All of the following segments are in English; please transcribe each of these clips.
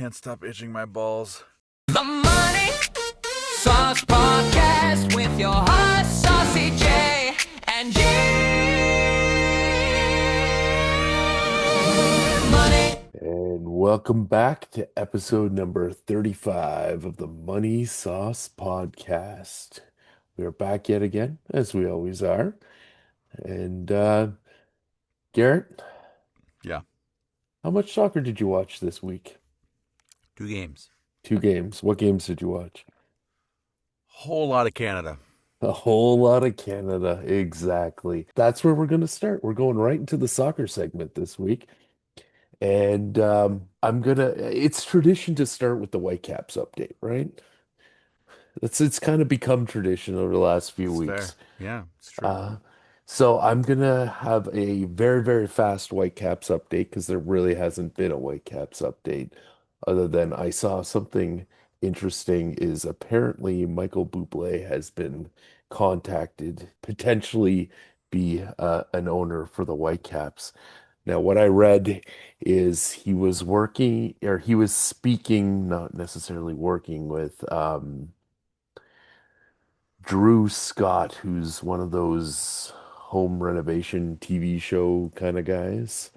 Can't stop itching my balls. The Money Sauce Podcast with your hot saucy J and J. Money. And welcome back to episode number 35 of the MoneySauce Podcast. We are back yet again, as we always are. And Garrett, Yeah. how much soccer did you watch this week? 2 games. 2 games. What games did you watch? Whole lot of Canada. A whole lot of Canada, exactly. That's where we're going to start. We're going right into the soccer segment this week. And it's tradition to start with the Whitecaps update, right? It's kind of become tradition over the last few It's weeks. fair. Yeah, it's true. So I'm gonna have a very, very fast Whitecaps update because there really hasn't been a Whitecaps update other than I saw something interesting is apparently Michael Bublé has been contacted, potentially be an owner for the Whitecaps. Now, what I read is he was working or he was speaking, not necessarily working with Drew Scott, who's one of those home renovation TV show kind of guys.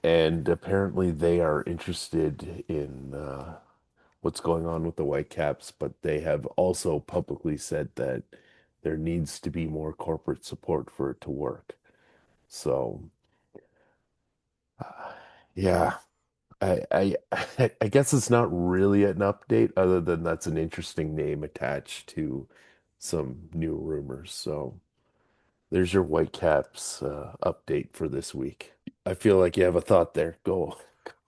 And apparently they are interested in what's going on with the Whitecaps, but they have also publicly said that there needs to be more corporate support for it to work. So, yeah, I I guess it's not really an update other than that's an interesting name attached to some new rumors. So there's your Whitecaps update for this week. I feel like you have a thought there. Go.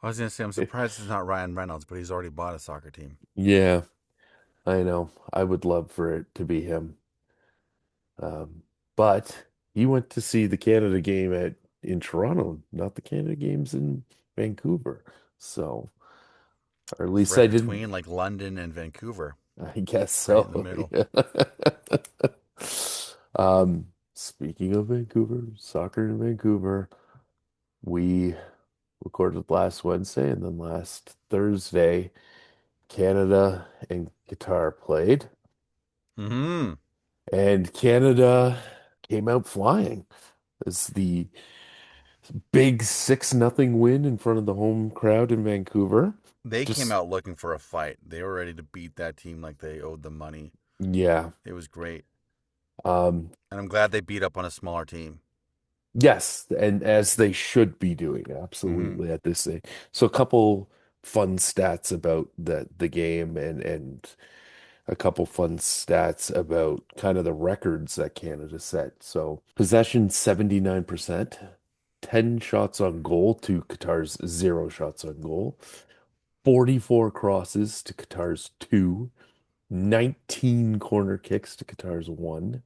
I was going to say, I'm surprised it's not Ryan Reynolds, but he's already bought a soccer team. Yeah, I know. I would love for it to be him. But he went to see the Canada game in Toronto, not the Canada games in Vancouver. So, or at least Right I didn't. between like London and Vancouver. I guess Right so. in the middle. Speaking of Vancouver, soccer in Vancouver, we recorded last Wednesday and then last Thursday, Canada and Qatar played, Mm-hmm. and Canada came out flying. It's the big 6-0 win in front of the home crowd in Vancouver. They came Just, out looking for a fight. They were ready to beat that team like they owed them money. yeah. It was great. Um, And I'm glad they beat up on a smaller team. yes, and as they should be doing, absolutely at this stage. So a couple fun stats about the game and a couple fun stats about kind of the records that Canada set. So possession 79%, 10 shots on goal to Qatar's 0 shots on goal, 44 crosses to Qatar's 2, 19 corner kicks to Qatar's 1.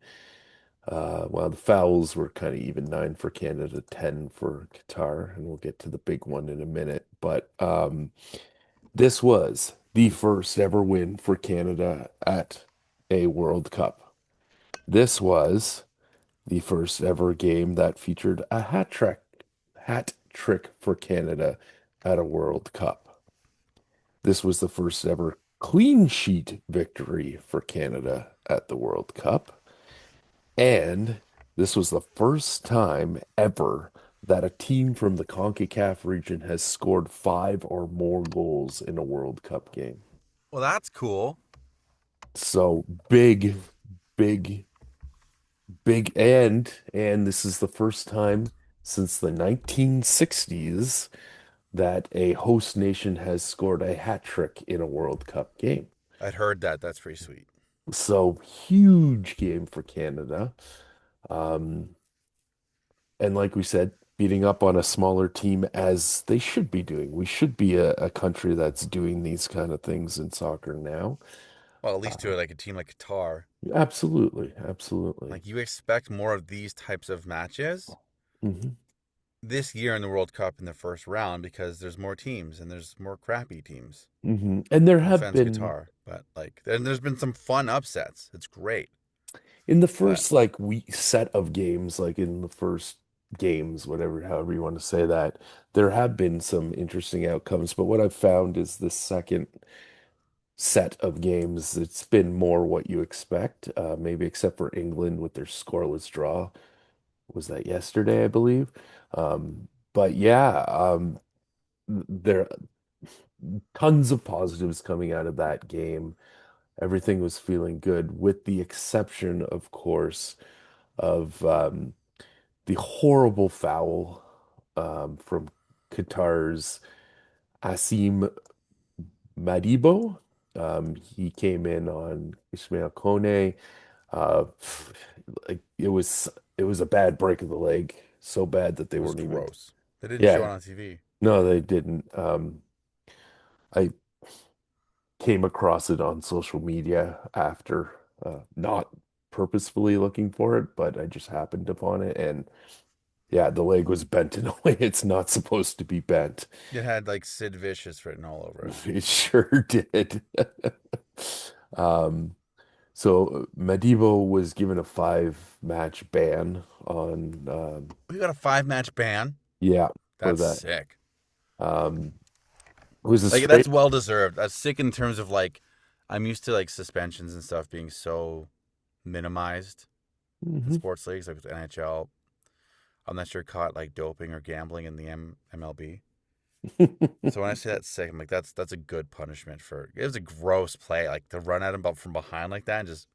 While the fouls were kind of even 9 for Canada, 10 for Qatar, and we'll get to the big one in a minute. But this was the first ever win for Canada at a World Cup. This was the first ever game that featured a hat trick for Canada at a World Cup. This was the first ever clean sheet victory for Canada at the World Cup. And this was the first time ever that a team from the CONCACAF region has scored 5 or more goals in a World Cup game. Well, that's cool. So big, big, and this is the first time since the 1960s that a host nation has scored a hat trick in a World Cup game. I'd heard that. That's pretty sweet. So huge game for Canada. And like we said, beating up on a smaller team as they should be doing. We should be a country that's doing these kind of things in soccer now. Well, at least to like a team like Qatar. Absolutely, absolutely. Like you expect more of these types of matches this year in the World Cup in the first round because there's more teams and there's more crappy teams. And there No have offense, been Qatar, but like, and there's been some fun upsets. It's great. in the first like week set of games, like in the first games, whatever, however you want to say that, there have been some interesting outcomes. But what I've found is the second set of games, it's been more what you expect, maybe except for England with their scoreless draw. Was that yesterday, I believe? But yeah, there tons of positives coming out of that game. Everything was feeling good, with the exception, of course, of the horrible foul from Qatar's Asim Madibo. He came in on Ismail Kone. Uh, like it was a bad break of the leg, so bad that they It was weren't even. gross. They didn't show it Yeah, on TV. no, they didn't. I came across it on social media after, not purposefully looking for it, but I just happened upon it, and yeah, the leg was bent in a way it's not supposed to be bent. It had like Sid Vicious written all over it. It sure did. Um, so Madibo was given a 5 match ban on, We got a 5 match ban. yeah, for That's that. sick. Um, it was a Like that's straight. well deserved. That's sick in terms of like I'm used to like suspensions and stuff being so minimized in Mhm. sports leagues, like with NHL. Unless you're caught like doping or gambling in the MLB. So when I say that's sick, I'm like that's a good punishment for it was a gross play, like to run at him from behind like that and just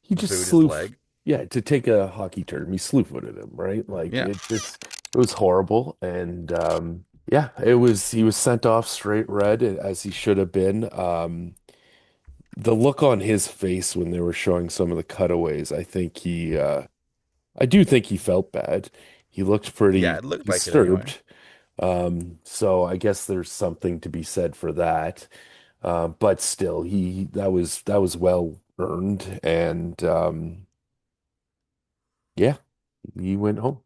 He just boot his leg. yeah, to take a hockey term, he slew-footed him, right? Like Yeah. it was horrible. And yeah, it was, he was sent off straight red, as he should have been. The look on his face when they were showing some of the cutaways, I do think he felt bad. He looked Yeah, pretty it looked like it anyway. disturbed. So I guess there's something to be said for that. But still, he that was well earned, and yeah, he went home.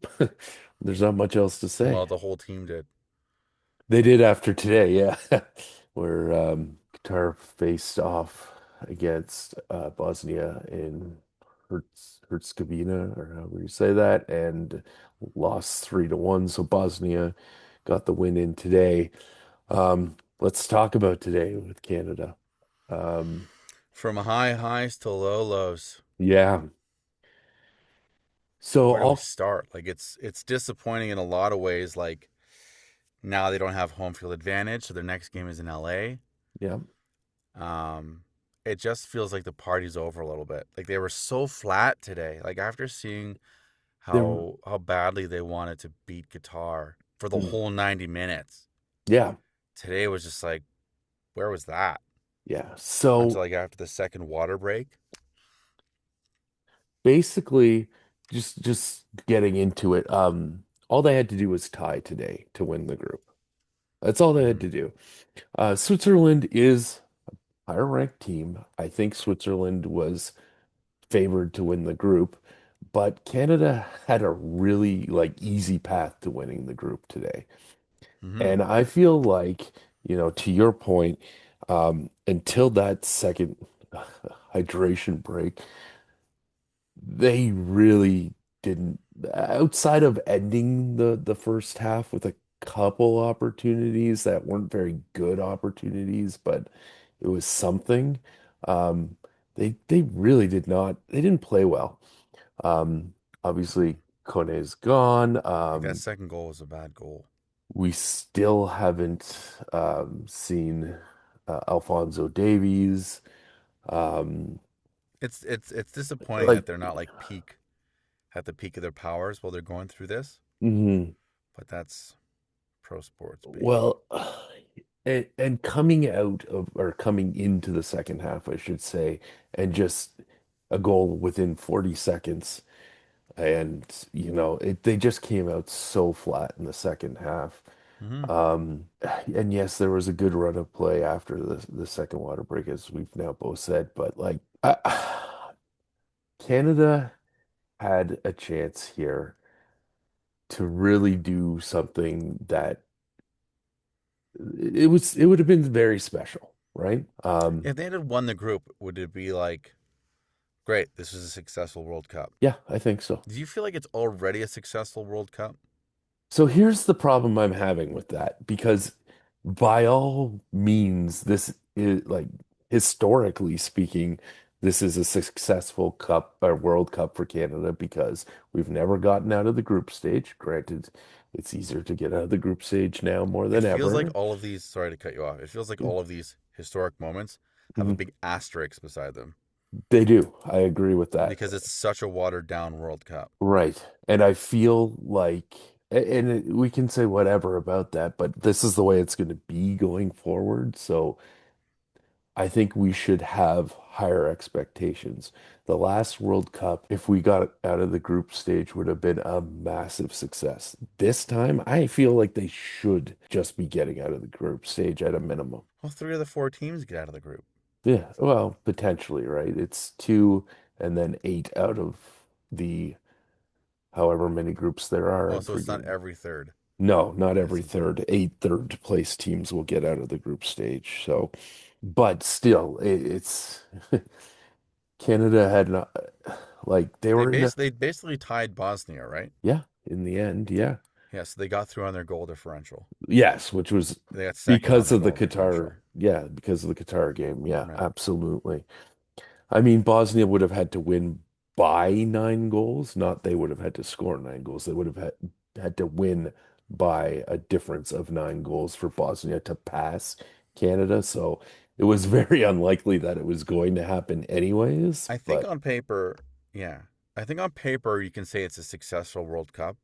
There's not much else to say. Well, the whole team did. They did after today, yeah, where Qatar faced off against Bosnia in Herzegovina, or however you say that, and lost 3-1. So Bosnia got the win in today. Let's talk about today with Canada. Um, From high highs to low lows. yeah. So Where do we all start? Like it's disappointing in a lot of ways. Like now they don't have home field advantage, so their next game is in LA. yeah, Um, it just feels like the party's over a little bit. Like they were so flat today. Like after seeing there, how badly they wanted to beat Qatar for the whole 90 minutes, yeah, today was just like, where was that? yeah. Until So like after the second water break. basically, just getting into it, all they had to do was tie today to win the group. That's all they had Mm-hmm. to do. Switzerland is a higher ranked team. I think Switzerland was favored to win the group, but Canada had a really like easy path to winning the group today. Mm-hmm. And I feel like, to your point, until that second hydration break, they really didn't, outside of ending the first half with a couple opportunities that weren't very good opportunities, but it was something. Um, they really they didn't play well. Obviously Kone is gone. Like that second goal was a bad goal. We still haven't seen Alfonso Davies. Um, It's disappointing like, that they're not like peak at the peak of their powers while they're going through this. mhm. But that's pro sports, baby. Well, and coming out of, or coming into the second half, I should say, and just a goal within 40 seconds. And, they just came out so flat in the second half. Mm-hmm. And yes, there was a good run of play after the second water break, as we've now both said, but like, Canada had a chance here to really do something that it would have been very special, right? If they had won the group, would it be like Great. This is a successful World Cup. Yeah, I think so. Do you feel like it's already a successful World Cup? So here's the problem I'm having with that because by all means, this is like historically speaking, this is a successful cup or World Cup for Canada because we've never gotten out of the group stage. Granted, it's easier to get out of the group stage now more It than feels like ever. all of these, sorry to cut you off, it feels like all of these historic moments have a Mhm. big asterisk beside them They do. I agree with that. because it's such a watered down World Cup. Right. And I feel like, we can say whatever about that, but this is the way it's going to be going forward. So I think we should have higher expectations. The last World Cup, if we got out of the group stage, would have been a massive success. This time, I feel like they should just be getting out of the group stage at a minimum. Well, three of the four teams get out of the group. Yeah, well, potentially, right? It's two and then eight out of the however many groups there are. Well, I'm so it's not forgetting. every third. No, not It's every third. Eight third place teams will get out of the group stage. So, but still, it's Canada had not like they were in a they basically tied Bosnia, right? yeah, in the end, yeah. Yeah, so they got through on their goal differential. Yes, which was They got second on because their of the goal differential. Qatar, yeah, because of the Qatar game. Yeah, Right. absolutely. I mean, Bosnia would have had to win by 9 goals, not they would have had to score 9 goals. They would have had to win by a difference of 9 goals for Bosnia to pass Canada. So it was very unlikely that it was going to happen anyways. I think But on paper, yeah. I think on paper you can say it's a successful World Cup,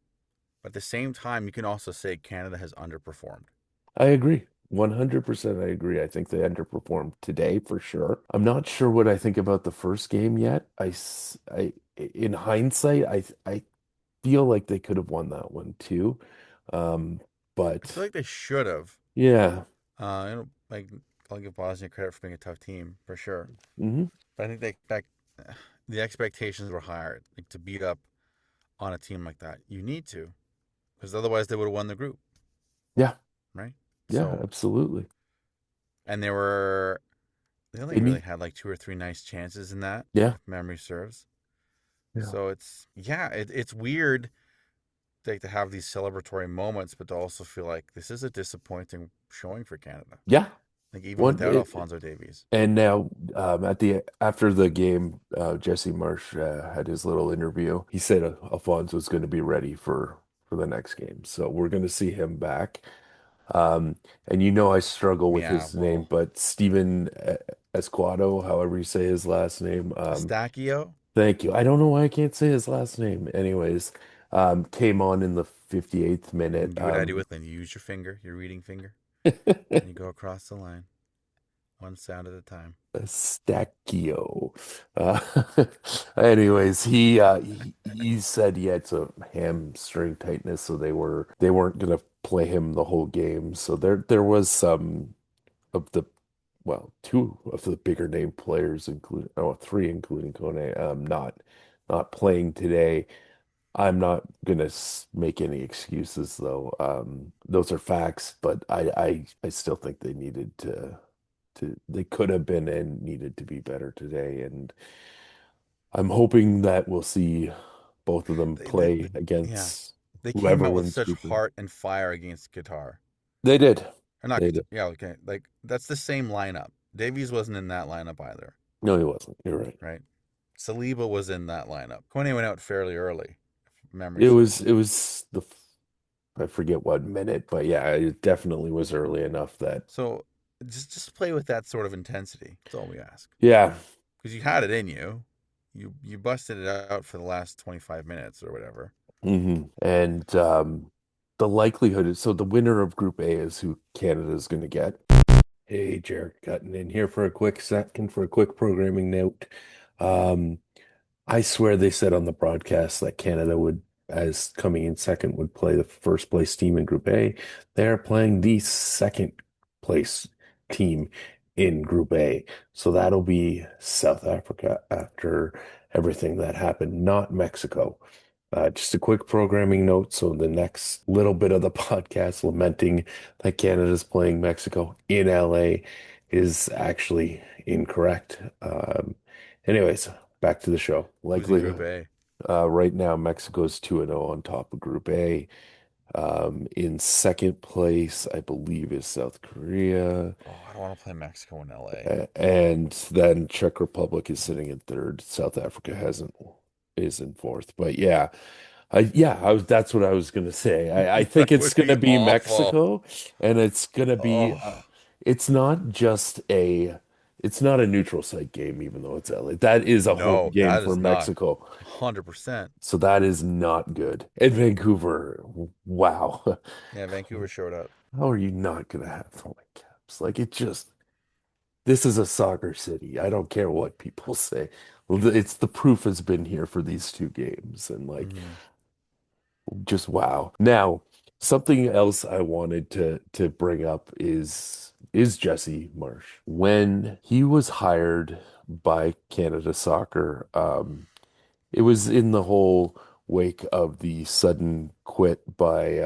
but at the same time you can also say Canada has underperformed. I agree. 100% I agree. I think they underperformed today for sure. I'm not sure what I think about the first game yet. In hindsight, I feel like they could have won that one too. Um, I feel but like they should have. yeah. Like I'll give Bosnia credit for being a tough team for sure, Hmm. but I think the expectations were higher. Like to beat up on a team like that, you need to, because otherwise they would have won the group, Yeah. right? Yeah, So absolutely. and they only They really need, had like two or three nice chances in that, yeah. if memory serves. Yeah. So it's weird like to have these celebratory moments, but to also feel like this is a disappointing showing for Canada. Yeah. Like even One without it, Alfonso Davies. and now at the after the game, Jesse Marsh had his little interview. He said Alfonso's going to be ready for the next game. So we're going to see him back. And I struggle with Yeah, his name, well, but Steven Esquado, however you say his last name. Stachio, Thank you. I don't know why I can't say his last name. Anyways, came on in the 58th you minute. can do what I do with it. You use your finger, your reading finger, and you go across the line, one sound at a time. Stacchio. Uh, anyways, he said he had some hamstring tightness, so they weren't gonna play him the whole game. So there was some of the two of the bigger name players, including three, including Kone, not playing today. I'm not gonna make any excuses though. Those are facts, but I still think they needed to they could have been and needed to be better today. And I'm hoping that we'll see both of them play Yeah, against they came whoever out with wins such Group A. heart and fire against Qatar. They did. Or not They Qatar. did. Yeah, okay. Like that's the same lineup. Davies wasn't in that lineup either, No, he wasn't. You're right. right? Saliba was in that lineup. Kone went out fairly early, if memory It was serves. it was the I forget what minute, but yeah, it definitely was early enough that So just play with that sort of intensity. That's all we ask. yeah. Because you had it in you. You busted it out for the last 25 minutes or whatever. And the likelihood is so the winner of Group A is who Canada is going to get. Hey, Jer, cutting in here for a quick second for a quick programming note. Um, I swear they said on the broadcast that Canada would, as coming in second, would play the first place team in Group A. They're playing the second place team in Group A. So that'll be South Africa after everything that happened, not Mexico. Just a quick programming note. So the next little bit of the podcast lamenting that Canada's playing Mexico in LA is actually incorrect. Anyways, back to the show. Who's in Likely, Group A? right now, Mexico's 2-0 on top of Group A. In second place, I believe, is South Korea. Oh, I don't want to play Mexico in LA. And then Czech Republic is sitting in third. South Africa hasn't is in fourth. But yeah, that's what I was gonna say. I think That it's would be gonna be awful. Mexico, and it's gonna be Oh, it's not just it's not a neutral site game, even though it's LA. That is a home no, game that for is not Mexico. 100%. So that is not good. And Vancouver, wow. Yeah, Vancouver showed up. How are you not gonna have the Whitecaps? Like it just this is a soccer city. I don't care what people say. It's the proof has been here for these two games, and like Hmm. just wow. Now, something else I wanted to bring up is Jesse Marsh. When he was hired by Canada Soccer, it was in the whole wake of the sudden quit by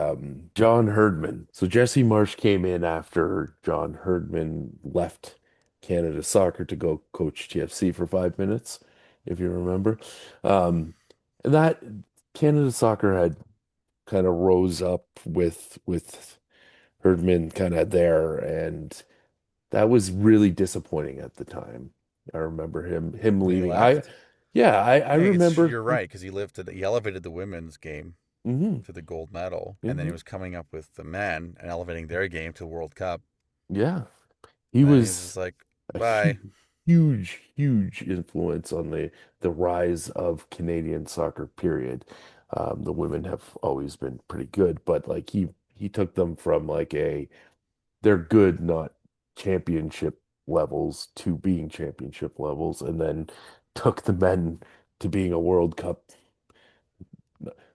John Herdman. So Jesse Marsh came in after John Herdman left Canada Soccer to go coach TFC for 5 minutes, if you remember. Um, and that Canada Soccer had kind of rose up with Herdman kind of there, and that was really disappointing at the time. I remember him When he leaving. left? I Yeah, remember. you're right, because he elevated the women's game Hmm. to the gold medal, and then he Hmm. was coming up with the men and elevating their game to the World Cup. Yeah, he And then he was was just like, a bye. huge influence on the rise of Canadian soccer, period. The women have always been pretty good, but like he took them from like they're good, not championship levels to being championship levels, and then took the men to being a World Cup,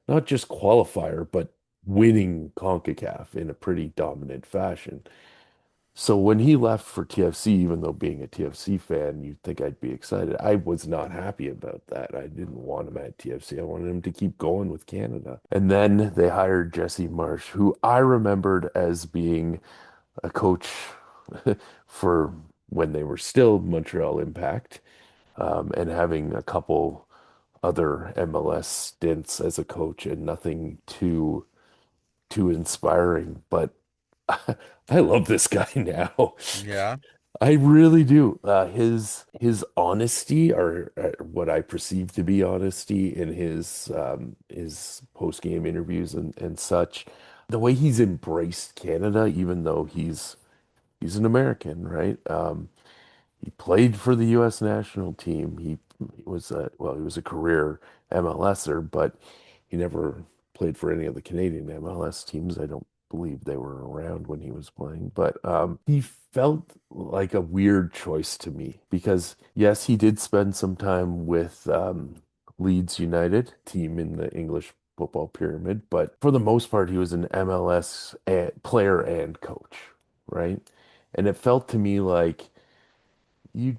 not just qualifier, but winning CONCACAF in a pretty dominant fashion. So when he left for TFC, even though being a TFC fan, you'd think I'd be excited. I was not happy about that. I didn't want him at TFC. I wanted him to keep going with Canada. And then they hired Jesse Marsh, who I remembered as being a coach for when they were still Montreal Impact, and having a couple other MLS stints as a coach and nothing too inspiring. But I love this guy now. Yeah. I really do. His honesty, or what I perceive to be honesty, in his post game interviews and such, the way he's embraced Canada, even though he's an American, right? He played for the U.S. national team. He was he was a career MLSer, but he never played for any of the Canadian MLS teams. I don't believe they were around when he was playing, but he felt like a weird choice to me because yes, he did spend some time with Leeds United, team in the English football pyramid, but for the most part, he was an MLS player and coach, right? And it felt to me like you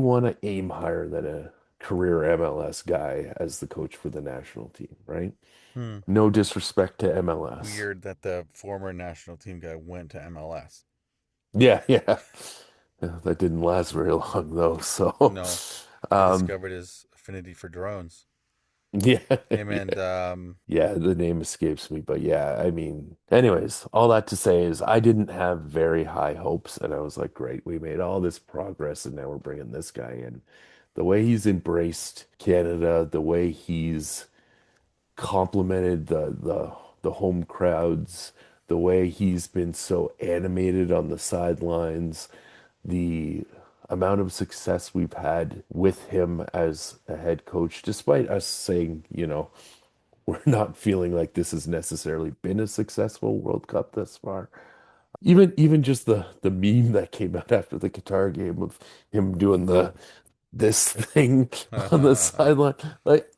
want to aim higher than a career MLS guy as the coach for the national team, right? Hmm. No disrespect to MLS. Weird that the former national team guy went to MLS. Yeah, yeah. Yeah, that didn't last very long though. So, No, he um, discovered his affinity for drones. yeah, Him yeah. and Yeah, the name escapes me, but yeah, I mean, anyways, all that to say is I didn't have very high hopes, and I was like, great, we made all this progress, and now we're bringing this guy in. The way he's embraced Canada, the way he's complimented the home crowds, the way he's been so animated on the sidelines, the amount of success we've had with him as a head coach, despite us saying, we're not feeling like this has necessarily been a successful World Cup thus far. Even just the meme that came out after the Qatar game of him doing the this thing on the sideline, like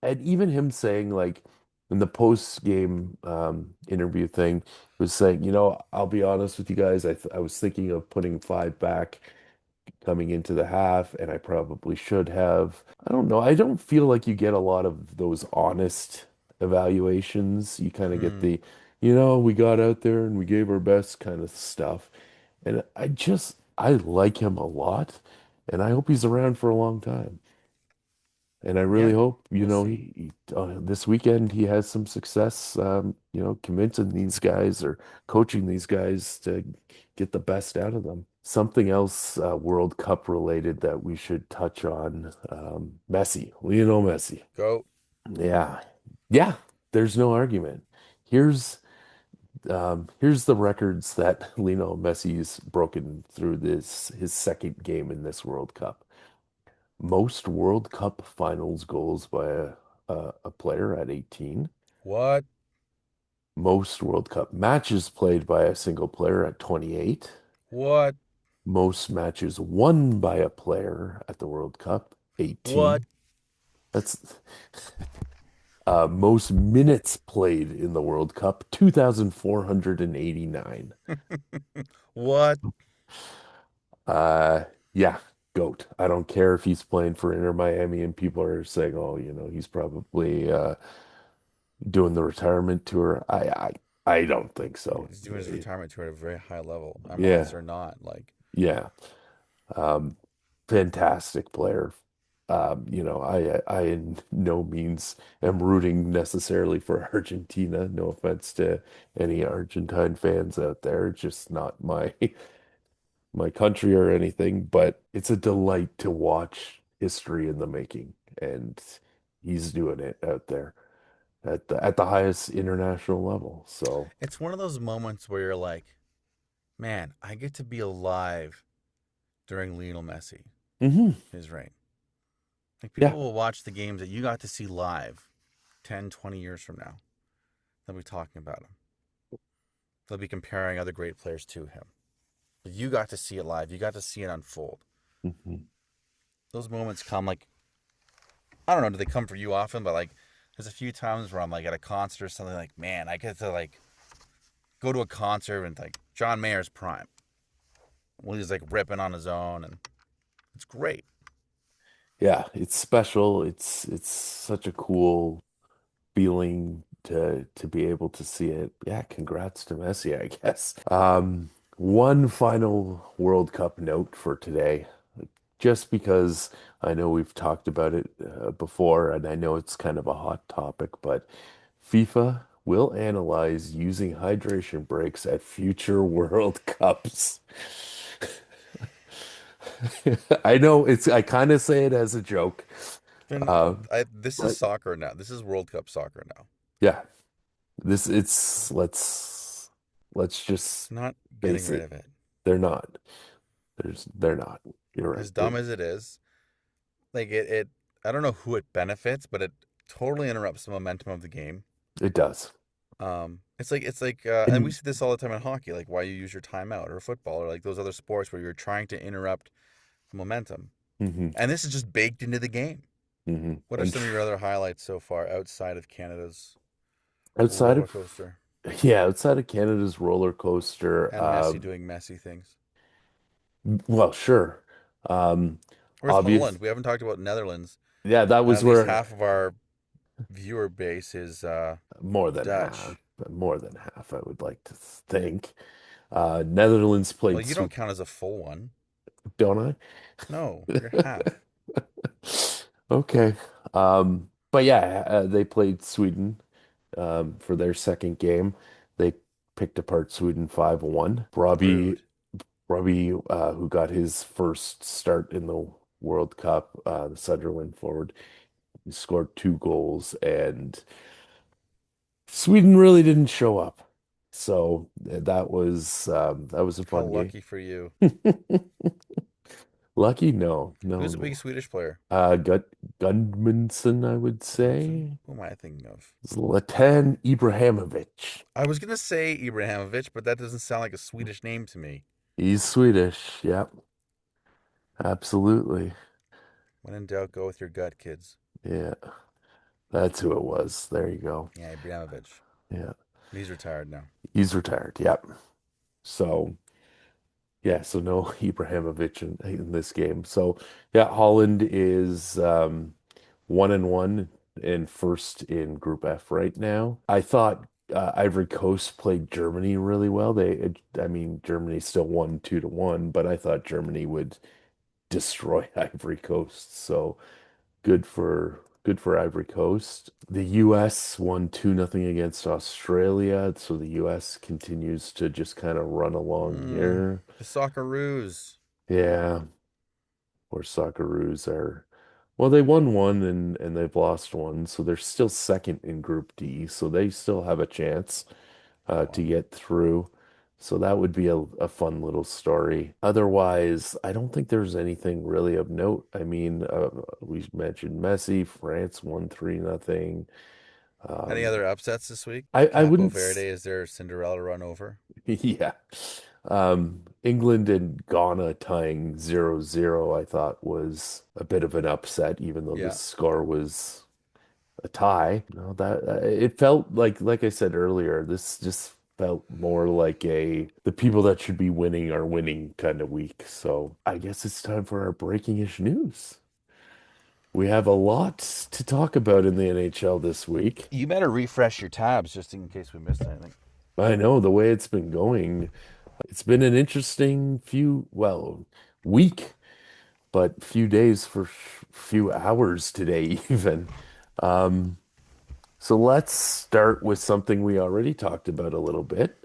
and even him saying like in the post game interview thing was saying, I'll be honest with you guys, I was thinking of putting five back coming into the half, and I probably should have. I don't know. I don't feel like you get a lot of those honest evaluations. You kind of get hmm. we got out there and we gave our best kind of stuff. And I like him a lot. and I hope he's around for a long time. And I really Yeah, hope, we'll see. this weekend he has some success, convincing these guys or coaching these guys to get the best out of them. Something else, World Cup related that we should touch on, Messi, Lionel Messi. Go. Yeah. Yeah, there's no argument. Here's here's the records that Lionel Messi's broken through this his second game in this World Cup. Most World Cup finals goals by a player at 18. What? Most World Cup matches played by a single player at 28. What? Most matches won by a player at the World Cup, What? 18. That's most minutes played in the World Cup, 2,489. What? Uh, yeah, GOAT. I don't care if he's playing for Inter Miami and people are saying, oh, he's probably doing the retirement tour. I don't think so. He's doing his retirement tour at a very high level, MLS Yeah, or not. Like, yeah. Um, Fantastic player. I in no means am rooting necessarily for Argentina. No offense to any Argentine fans out there. It's just not my country or anything, but it's a delight to watch history in the making. And he's doing it out there at the highest international level. So, it's one of those moments where you're like, man, I get to be alive during Lionel Messi, mhm. his reign. Like, Yeah. people will watch the games that you got to see live 10, 20 years from now. They'll be talking about him. They'll be comparing other great players to him. But you got to see it live. You got to see it unfold. Mhm. Those moments come like, I don't know, do they come for you often? But like, there's a few times where I'm like at a concert or something like, man, I get to like go to a concert and like John Mayer's prime. When he's like ripping on his own and it's great. Yeah, it's special. It's such a cool feeling to be able to see it. Yeah, congrats to Messi, I guess. One final World Cup note for today, just because I know we've talked about it before, and I know it's kind of a hot topic, but FIFA will analyze using hydration breaks at future World Cups. I know I kind of say it as a joke, And uh, this is but soccer now. This is World Cup soccer now. yeah, this it's let's just Not getting face rid it. of it. They're not. They're not. You're right. As dumb as it is, like it I don't know who it benefits, but it totally interrupts the momentum of the game. It does. And we And see this all the time in hockey, like why you use your timeout or football or like those other sports where you're trying to interrupt the momentum. hmm And this is just baked into the game. What are and some of your other highlights so far outside of Canada's outside roller of coaster outside of Canada's roller coaster, and Messi doing messy things? well, sure. Um, Where's Obvious. Holland? We haven't talked about Netherlands. Yeah, that And was at least where half of our viewer base is more than half, Dutch. more than half, I would like to think. Netherlands Well, played you don't count as a full one. don't No, you're I? half. Okay. But yeah, they played Sweden for their second game. They picked apart Sweden 5-1. Rude. Robbie, who got his first start in the World Cup, the Sunderland forward, he scored two goals, and Sweden really didn't show up. So that was a How fun game. lucky for you. Lucky? No, no, Who's a big no. Swedish player? Gudmundsson, I would Gudmundsson? say. Who am I thinking of? Zlatan Ibrahimovic. I was gonna say Ibrahimovic, but that doesn't sound like a Swedish name to me. He's Swedish. Yep, absolutely. When in doubt, go with your gut, kids. Yeah, that's who it was. There you go. Yeah, Ibrahimovic. Yeah, He's retired now. he's retired. Yep. So, yeah, so no Ibrahimovic in this game. So, yeah, Holland is 1-1 and first in Group F right now. I thought Ivory Coast played Germany really well. I mean, Germany still won 2-1, but I thought Germany would destroy Ivory Coast. So good for Ivory Coast. The US won 2-0 against Australia, so the US continues to just kind of run along Mm, here. the Socceroos. Yeah, or Socceroos are well, they won one and they've lost one, so they're still second in Group D, so they still have a chance to Wow. get through. So that would be a fun little story. Otherwise, I don't think there's anything really of note. I mean, we mentioned Messi, France won 3-0. Any Um, other upsets this week? I Capo wouldn't, Verde, is there Cinderella run over? yeah. England and Ghana tying 0-0, I thought was a bit of an upset, even though the Yeah. score was a tie. No, that it felt like I said earlier, this just felt more like a the people that should be winning are winning kind of week. So I guess it's time for our breakingish news. We have a lot to talk about in the NHL this week. You better refresh your tabs just in case we missed anything. I know the way it's been going, it's been an interesting week, but few days for few hours today even. Um, So let's start with something we already talked about a little bit.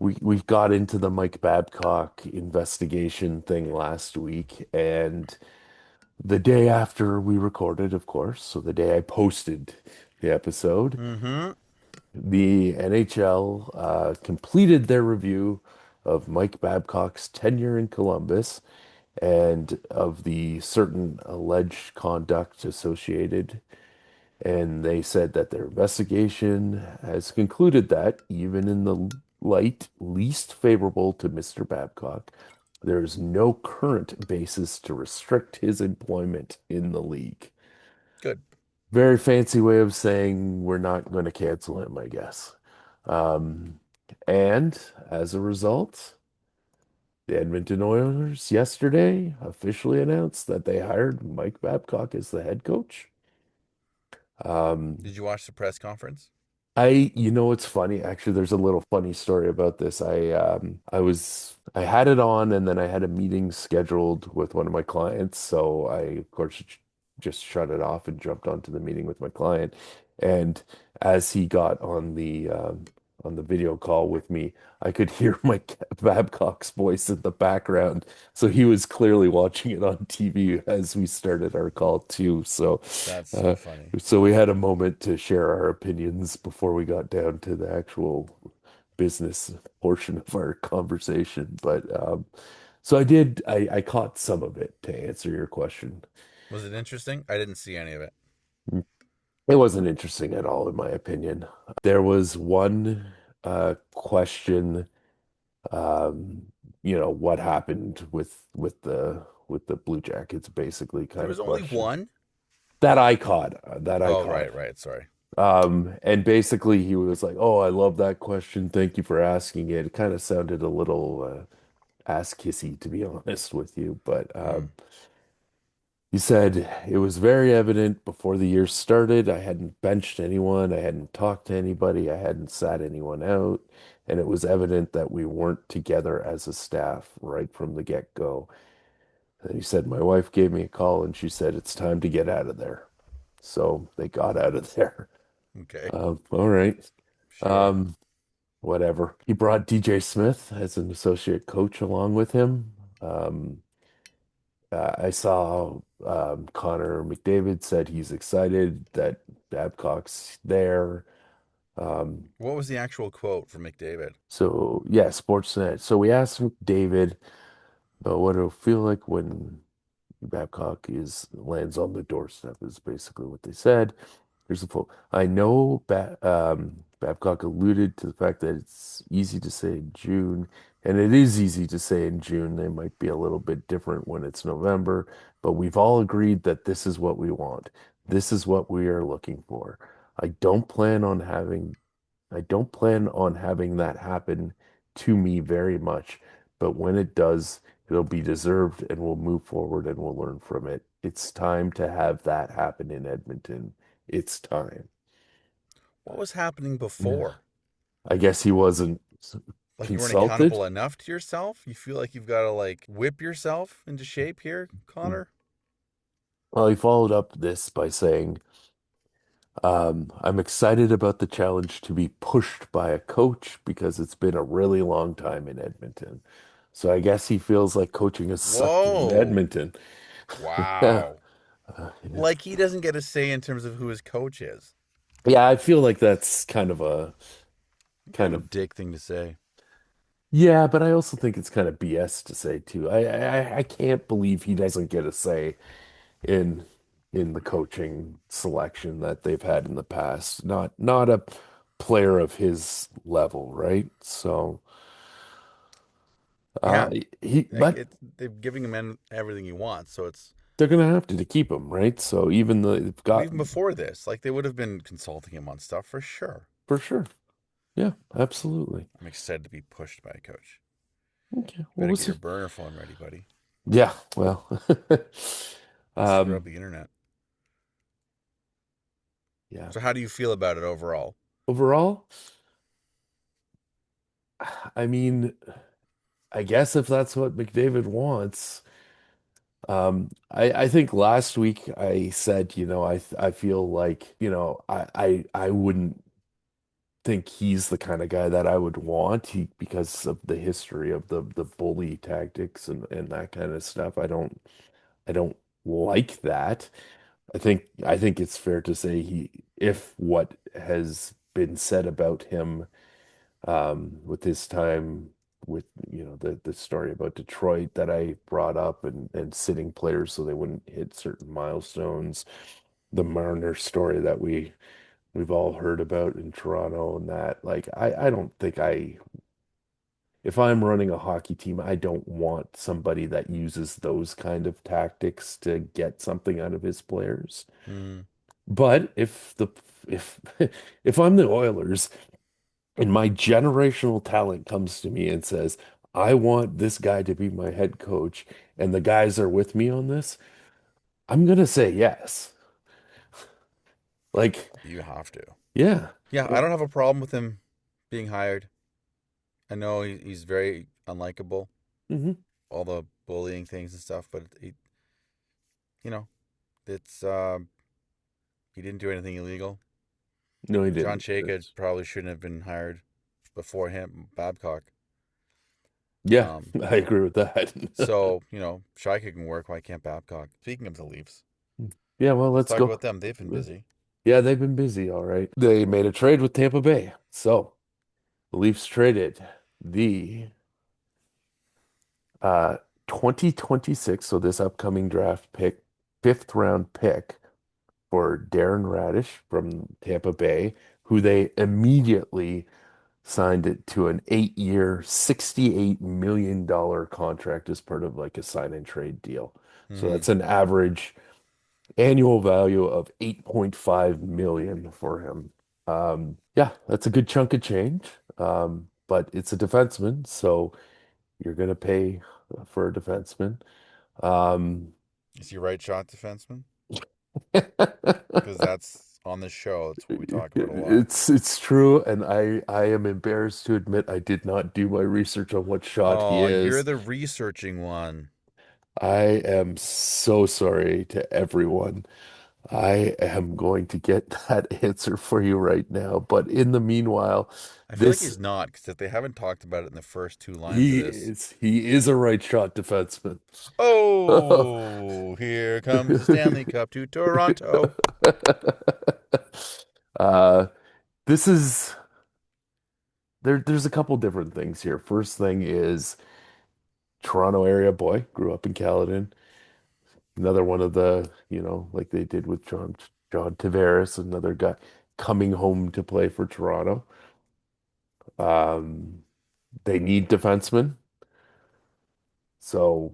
We got into the Mike Babcock investigation thing last week, and the day after we recorded, of course, so the day I posted the episode, Mm-hmm. the NHL completed their review of Mike Babcock's tenure in Columbus and of the certain alleged conduct associated, and they said that their investigation has concluded that, even in the light least favorable to Mr. Babcock, there is no current basis to restrict his employment in the league. Good. Very fancy way of saying we're not going to cancel him, I guess. Um, and as a result, the Edmonton Oilers yesterday officially announced that they hired Mike Babcock as the head coach. Um, Did you watch the press conference? it's funny. Actually, there's a little funny story about this. I had it on and then I had a meeting scheduled with one of my clients. So I, of course, just shut it off and jumped onto the meeting with my client. And as he got on the video call with me, I could hear Mike Babcock's voice in the background. So he was clearly watching it on TV as we started our call too. So That's so uh, funny. so we had a moment to share our opinions before we got down to the actual business portion of our conversation. But so I caught some of it to answer your question. Was it interesting? I didn't see any of it. It wasn't interesting at all, in my opinion. There was one question, what happened with the Blue Jackets, basically There kind of was only question one? that I caught, that I Oh, caught. right, right. Sorry. And basically he was like, "Oh, I love that question. Thank you for asking it." It kind of sounded a little ass kissy, to be honest with you, but Mm, he said it was very evident before the year started. I hadn't benched anyone, I hadn't talked to anybody, I hadn't sat anyone out, and it was evident that we weren't together as a staff right from the get-go. And he said, my wife gave me a call and she said, it's time to get out of there. So they got out of there. okay. All right. Sure. Um, Whatever. He brought DJ Smith as an associate coach along with him. I saw Connor McDavid said he's excited that Babcock's there. Um, What was the actual quote from McDavid? so yeah, Sportsnet. So we asked McDavid about what it'll feel like when Babcock is lands on the doorstep, is basically what they said. Here's the quote. I know Babcock alluded to the fact that it's easy to say in June, and it is easy to say in June. They might be a little bit different when it's November, but we've all agreed that this is what we want. This is what we are looking for. I don't plan on having I don't plan on having that happen to me very much, but when it does, it'll be deserved and we'll move forward and we'll learn from it. It's time to have that happen in Edmonton. It's time. What was happening Yeah. before? I guess he wasn't. Like you weren't consulted. accountable enough to yourself? You feel like you've got to like whip yourself into shape here, Connor? Well, he followed up this by saying, I'm excited about the challenge to be pushed by a coach because it's been a really long time in Edmonton. So I guess he feels like coaching has sucked in Whoa. Edmonton. Yeah. Wow. Yeah. Like he doesn't get a say in terms of who his coach is. Yeah, I feel like that's kind of a Kind kind of a of dick thing to say. yeah, but I also think it's kind of BS to say too. I can't believe he doesn't get a say in in the coaching selection that they've had in the past. Not a player of his level, right? So Yeah. he Like but they're giving him everything he wants, so it's they're gonna have to keep him, right? So even though they've but got even before this, like they would have been consulting him on stuff for sure. for sure. Yeah, absolutely. I'm excited to be pushed by a coach. Okay, well Better we'll get your see. burner phone ready, buddy. Yeah, well Screw up um the internet. yeah. So how do you feel about it overall? Overall, I mean, I guess if that's what McDavid wants, I think last week I said, I feel like, I wouldn't think he's the kind of guy that I would want because of the history of the bully tactics and that kind of stuff. I don't like that. I think it's fair to say if what has been said about him with his time with the story about Detroit that I brought up and sitting players so they wouldn't hit certain milestones, the Marner story that we've all heard about in Toronto and that like I don't think if I'm running a hockey team, I don't want somebody that uses those kind of tactics to get something out of his players. Hmm. But if if I'm the Oilers and my generational talent comes to me and says, I want this guy to be my head coach, and the guys are with me on this, I'm gonna say yes. Like, You have to. yeah. Yeah, I don't have a problem with him being hired. I know he's very unlikable, Hmm. all the bullying things and stuff, but you know, it's he didn't do anything illegal. No, he John didn't. Chayka probably shouldn't have been hired before him, Babcock. Yeah, Um, I agree with that. so Shayka can work. Why can't Babcock? Speaking of the Leafs, Yeah, well, let's let's talk go. about them. They've been busy. Yeah, they've been busy, all right. They made a trade with Tampa Bay. So the Leafs traded the uh 2026, so this upcoming draft pick, fifth round pick for Darren Radish from Tampa Bay, who they immediately signed it to an 8-year, $68 million contract as part of like a sign and trade deal. So Hmm. that's an average annual value of 8.5 million for him. Yeah, that's a good chunk of change. But it's a defenseman, so you're gonna pay for a defenseman. Um, Is he a right shot defenseman? Because that's on the show. That's what we talk about a lot. it's true, and I am embarrassed to admit I did not do my research on what shot he Oh, you're is. the researching one. I am so sorry to everyone. I am going to get that answer for you right now. But in the meanwhile, I feel like this he's not because if they haven't talked about it in the first two lines of he this. is he is a right shot defenseman. Oh, here comes the Stanley Cup to Toronto. Uh, this is there's a couple different things here. First thing is Toronto area boy, grew up in Caledon. Another one of the, like they did with John Tavares, another guy coming home to play for Toronto. Um, they need defensemen, so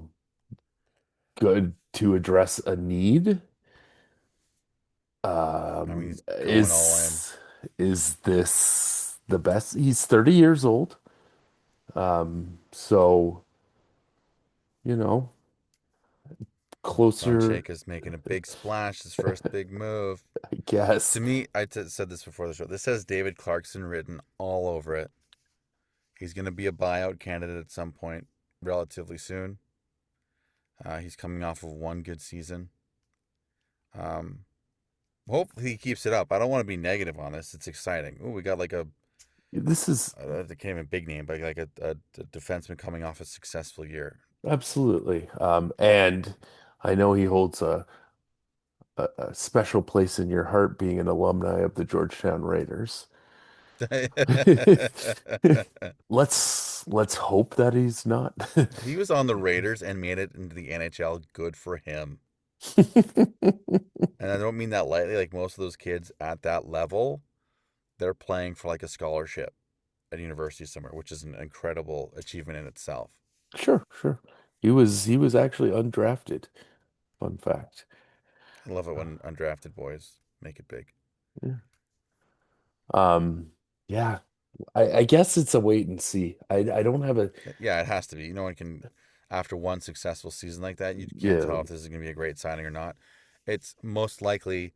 good to address a need. I mean, he's going all in. Is this the best? He's 30 years old. So, you know, John closer, Chayka's making a big splash. His first big move. I guess. To me, said this before the show. This has David Clarkson written all over it. He's going to be a buyout candidate at some point relatively soon. He's coming off of one good season. Um, Hopefully he keeps it up. I don't want to be negative on this. It's exciting. Ooh, we got like This is they can't even big name, but like a defenseman coming off a successful year. absolutely. And I know he holds a special place in your heart being an alumni of the Georgetown Raiders. Let's hope that he's not. He was on the Raiders and made it into the NHL. Good for him. And I don't mean that lightly. Like most of those kids at that level, they're playing for like a scholarship at university somewhere, which is an incredible achievement in itself. Sure, sure. He was actually undrafted. Fun fact. I love it when undrafted boys make it big. Yeah. Um, yeah. I guess it's a wait and see. I don't have a Yeah, it has to be. No one can, after one successful season like that, you can't yeah. tell if this is going to be a great signing or not. It's most likely,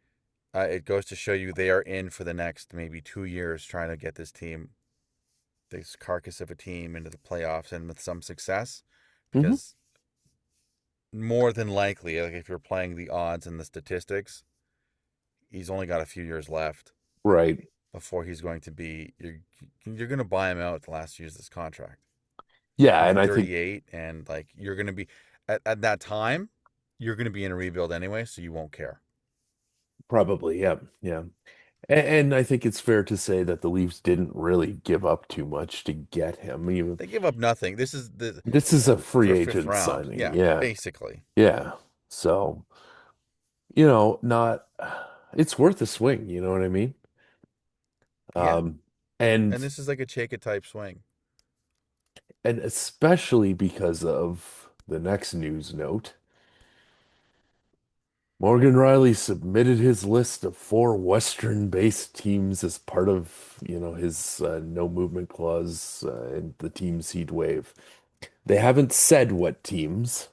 it goes to show you they are in for the next maybe 2 years trying to get this team, this carcass of a team, into the playoffs and with some success. Hmm. Because more than likely, like if you're playing the odds and the statistics, he's only got a few years left Right. before he's going to be. You're going to buy him out the last year's this contract. Yeah, He's and I think 38, and like you're going to be at that time, you're going to be in a rebuild anyway, so you won't care. probably, yeah, yeah. And I think it's fair to say that the Leafs didn't really give up too much to get him. Even They give up nothing. This is the this is a free for fifth agent round. signing. Yeah, Yeah, basically. yeah. So, not it's worth a swing, you know what I mean? Yeah, Um, and and this is like a Chaka type swing. and especially because of the next news note. Morgan Riley submitted his list of four Western-based teams as part of, his no movement clause and the teams he'd waive. They haven't said what teams,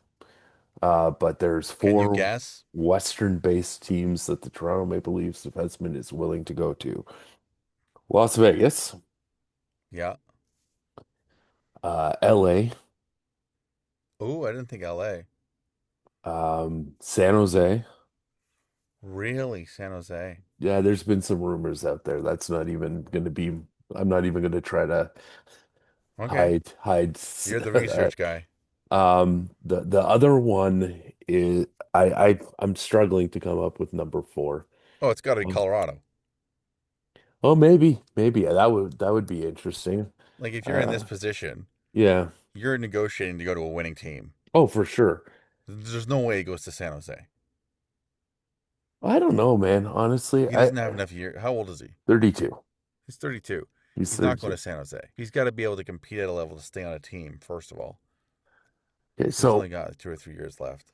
but there's Can you four guess? Western-based teams that the Toronto Maple Leafs defenseman is willing to go to. Las Vegas, Yeah. LA, Oh, I didn't think L.A. San Jose. Really, San Jose. Yeah, there's been some rumors out there. That's not even going to be, I'm not even going to try to Okay, hide you're the that. research guy. The other one is I'm struggling to come up with number four. Oh, it's got to be Um, Colorado. oh, maybe that would be interesting. Like if you're in this Uh, position, yeah. you're negotiating to go to a winning team. Oh, for sure. There's no way he goes to San Jose. I don't know, man. Honestly, He doesn't have enough years. How old is he? 32. He's 32. He's He's not going 32. to San Jose. He's got to be able to compete at a level to stay on a team, first of all. Okay, He's so only got 2 or 3 years left.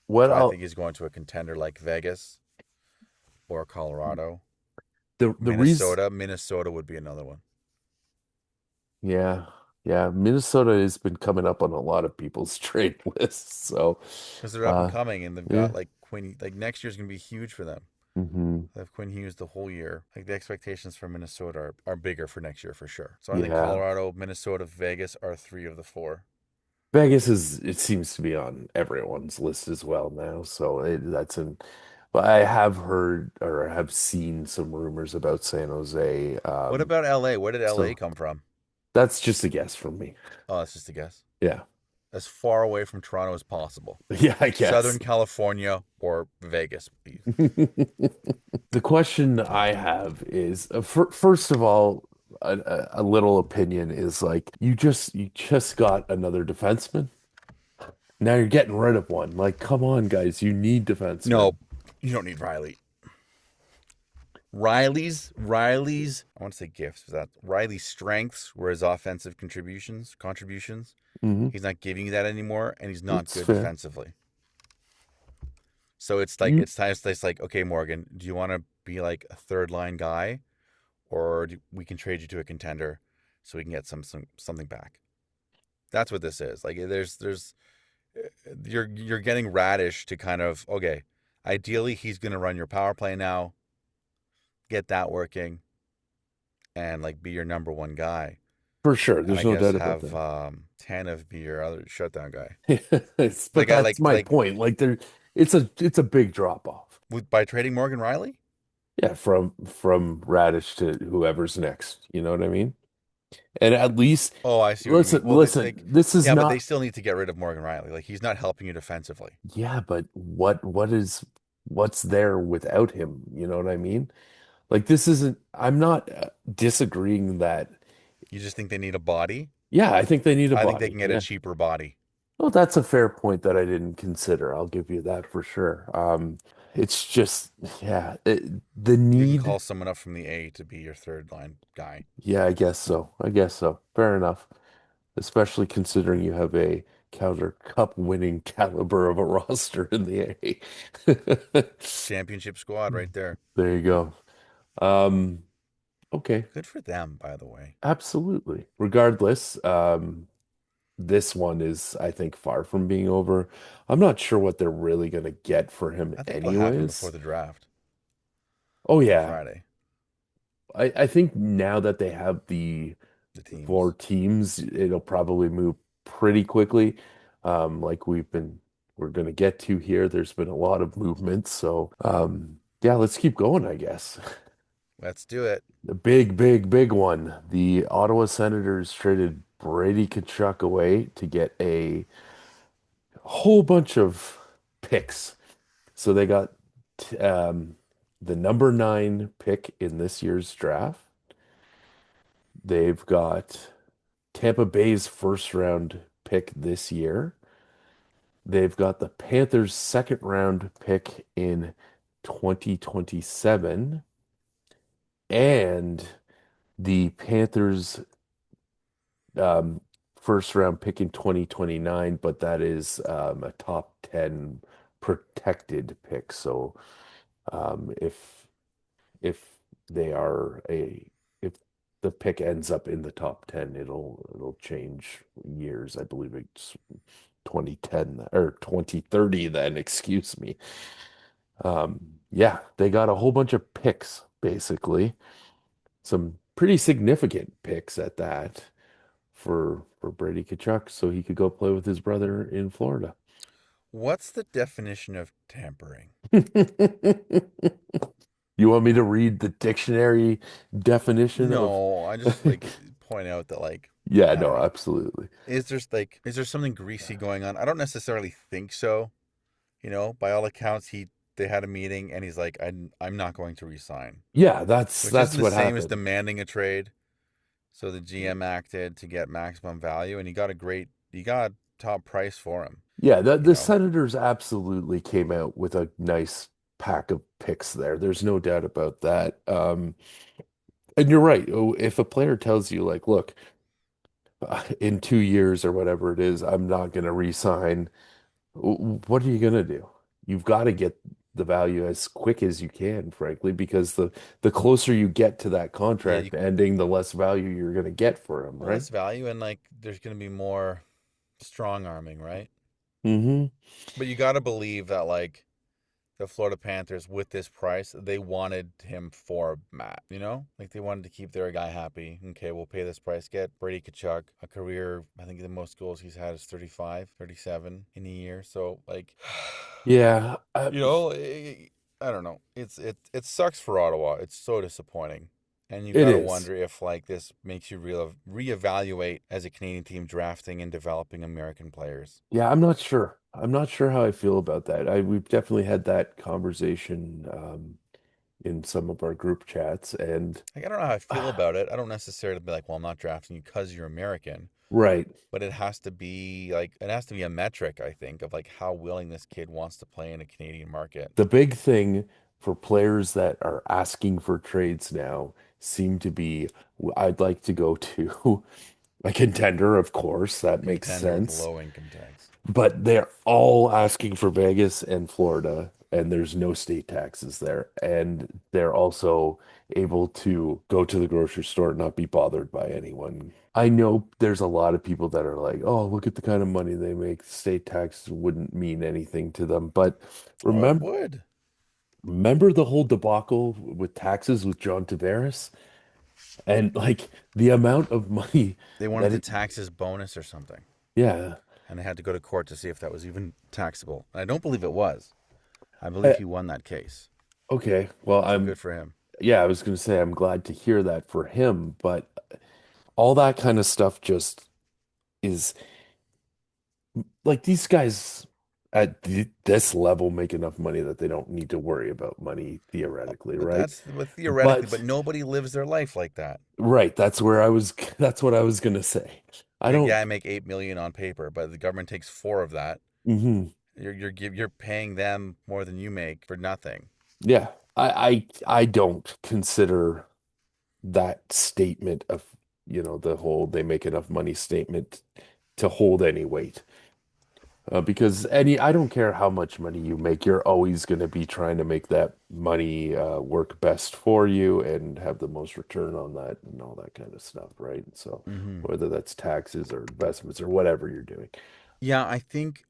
what So I I'll think he's going to a contender like Vegas or Colorado. the reason Minnesota would be another one. yeah, yeah, Minnesota has been coming up on a lot of people's trade lists. So Because they're up and uh coming and they've yeah. got like Quinn. Like next year's going to be huge for them. Hmm. They have Quinn Hughes the whole year. Like the expectations for Minnesota are bigger for next year for sure. So I think Yeah. Colorado, Minnesota, Vegas are 3 of the 4. Vegas it seems to be on everyone's list as well now. So but I have heard or have seen some rumors about San Jose. What about LA? Where did LA So come from? that's just a guess from me. Oh, that's just a guess. Yeah. As far away from Toronto as possible. Yeah, I guess. Southern California or Vegas, please. The question I have is, first of all, a little opinion is like you just got another defenseman. Now you're getting rid of one. Like, come on, guys, you need defensemen. No, you don't need Riley. I want to say gifts, but that Riley's strengths were his offensive contributions. Hmm. He's not giving you that anymore, and he's not It's good fair. defensively. So it's like You, it's like, okay, Morgan, do you want to be like a third line guy, or we can trade you to a contender so we can get something back? That's what this is. Like you're getting Radish to kind of, okay. Ideally, he's going to run your power play now, get that working, and like be your number one guy. For sure. and There's I no guess doubt about have that. 10 of be your other shutdown guy. But Like I that's my like point. Like it's a big drop off. by trading Morgan Riley. Yeah, from Radish to whoever's next. You know what I mean? And at least Oh, I see what you mean. listen, Well, listen, this is yeah, but they not, still need to get rid of Morgan Riley. Like he's not helping you defensively. yeah, but what's there without him? You know what I mean? Like this isn't, I'm not disagreeing that, You just think they need a body. yeah, I think they need a I think they body. can get a Yeah. cheaper body. Well, that's a fair point that I didn't consider. I'll give you that for sure. It's just, yeah, the You can need, call someone up from the A to be your third line guy. yeah, I guess so. I guess so. Fair enough. Especially considering you have a Calder Cup winning caliber of a roster in the A. Championship squad right there. There you go. Um, okay, Good for them, by the way. absolutely. Regardless, this one is, I think, far from being over. I'm not sure what they're really going to get for him I think it'll happen before anyways. the draft Oh on yeah. Friday. I think now that they have the The four teams. teams, it'll probably move pretty quickly. Like we're going to get to here. There's been a lot of movement. So, yeah, let's keep going, I guess. Let's do it. The big, big, big one. The Ottawa Senators traded Brady Tkachuk away to get a whole bunch of picks. So they got the number 9 pick in this year's draft. They've got Tampa Bay's first round pick this year. They've got the Panthers' second round pick in 2027 and the Panthers' um, first round pick in 2029, but that is a top 10 protected pick. So if they are a if the pick ends up in the top 10, it'll change years. I believe it's 2010 or 2030 then, excuse me. Yeah, they got a whole bunch of picks basically. Some pretty significant picks at that for Brady Tkachuk so he could go play with his brother in Florida. What's the definition of tampering? You want me to read the dictionary definition of No, I just like point out that like Yeah, I don't no, know. absolutely. Is there something greasy going on? I don't necessarily think so. By all accounts, they had a meeting and he's like, I'm not going to resign, Yeah, that's which isn't that's the what same as happened. demanding a trade. So the GM acted to get maximum value, and he got a top price for him. Yeah, the You the know, Senators absolutely came out with a nice pack of picks there. There's no doubt about that. And you're right. If a player tells you like, look, in 2 years or whatever it is, I'm not going to re-sign. What are you going to do? You've got to get the value as quick as you can, frankly, because the closer you get to that yeah, contract ending, the less value you're going to get for him, right? less value, and like there's going to be more strong arming, right? Hmm. But you got to believe that like the Florida Panthers with this price, they wanted him for Matt, Like they wanted to keep their guy happy. Okay, we'll pay this price. Get Brady Tkachuk, a career, I think the most goals he's had is 35, 37 in a year. So like, Yeah, you know, I don't know. It sucks for Ottawa. It's so disappointing. And you it got to is. wonder if like this makes you reevaluate as a Canadian team drafting and developing American players. Yeah, I'm not sure. I'm not sure how I feel about that. We've definitely had that conversation in some of our group chats, and Like I don't know how I feel about it. I don't necessarily be like, well, I'm not drafting you because you're American, right. but it has to be a metric, I think, of like how willing this kid wants to play in a Canadian market. The big thing for players that are asking for trades now seem to be, I'd like to go to a contender, of course, that makes Contender with sense. low income tax. But they're all asking for Vegas and Florida, and there's no state taxes there. And they're also able to go to the grocery store and not be bothered by anyone. I know there's a lot of people that are like, oh, look at the kind of money they make. State tax wouldn't mean anything to them. But Oh, it remember, would. remember the whole debacle with taxes with John Tavares? And like the amount of money They wanted that to it, tax his bonus or something, yeah. and they had to go to court to see if that was even taxable. And I don't believe it was. I believe I, he won that case. okay. Well, So good for him. yeah, I was going to say I'm glad to hear that for him, but all that kind of stuff just is like these guys at this level make enough money that they don't need to worry about money theoretically, But right? that's but theoretically, but But nobody lives their life like that. right, that's what I was going to say. I Like, don't yeah, I make 8 million on paper, but the government takes four of that. mhm. You're paying them more than you make for nothing. Yeah. I don't consider that statement of, the whole they make enough money statement to hold any weight. Because I don't care how much money you make, you're always going to be trying to make that money work best for you and have the most return on that and all that kind of stuff, right? So Hmm. whether that's taxes or investments or whatever you're doing. Yeah, I think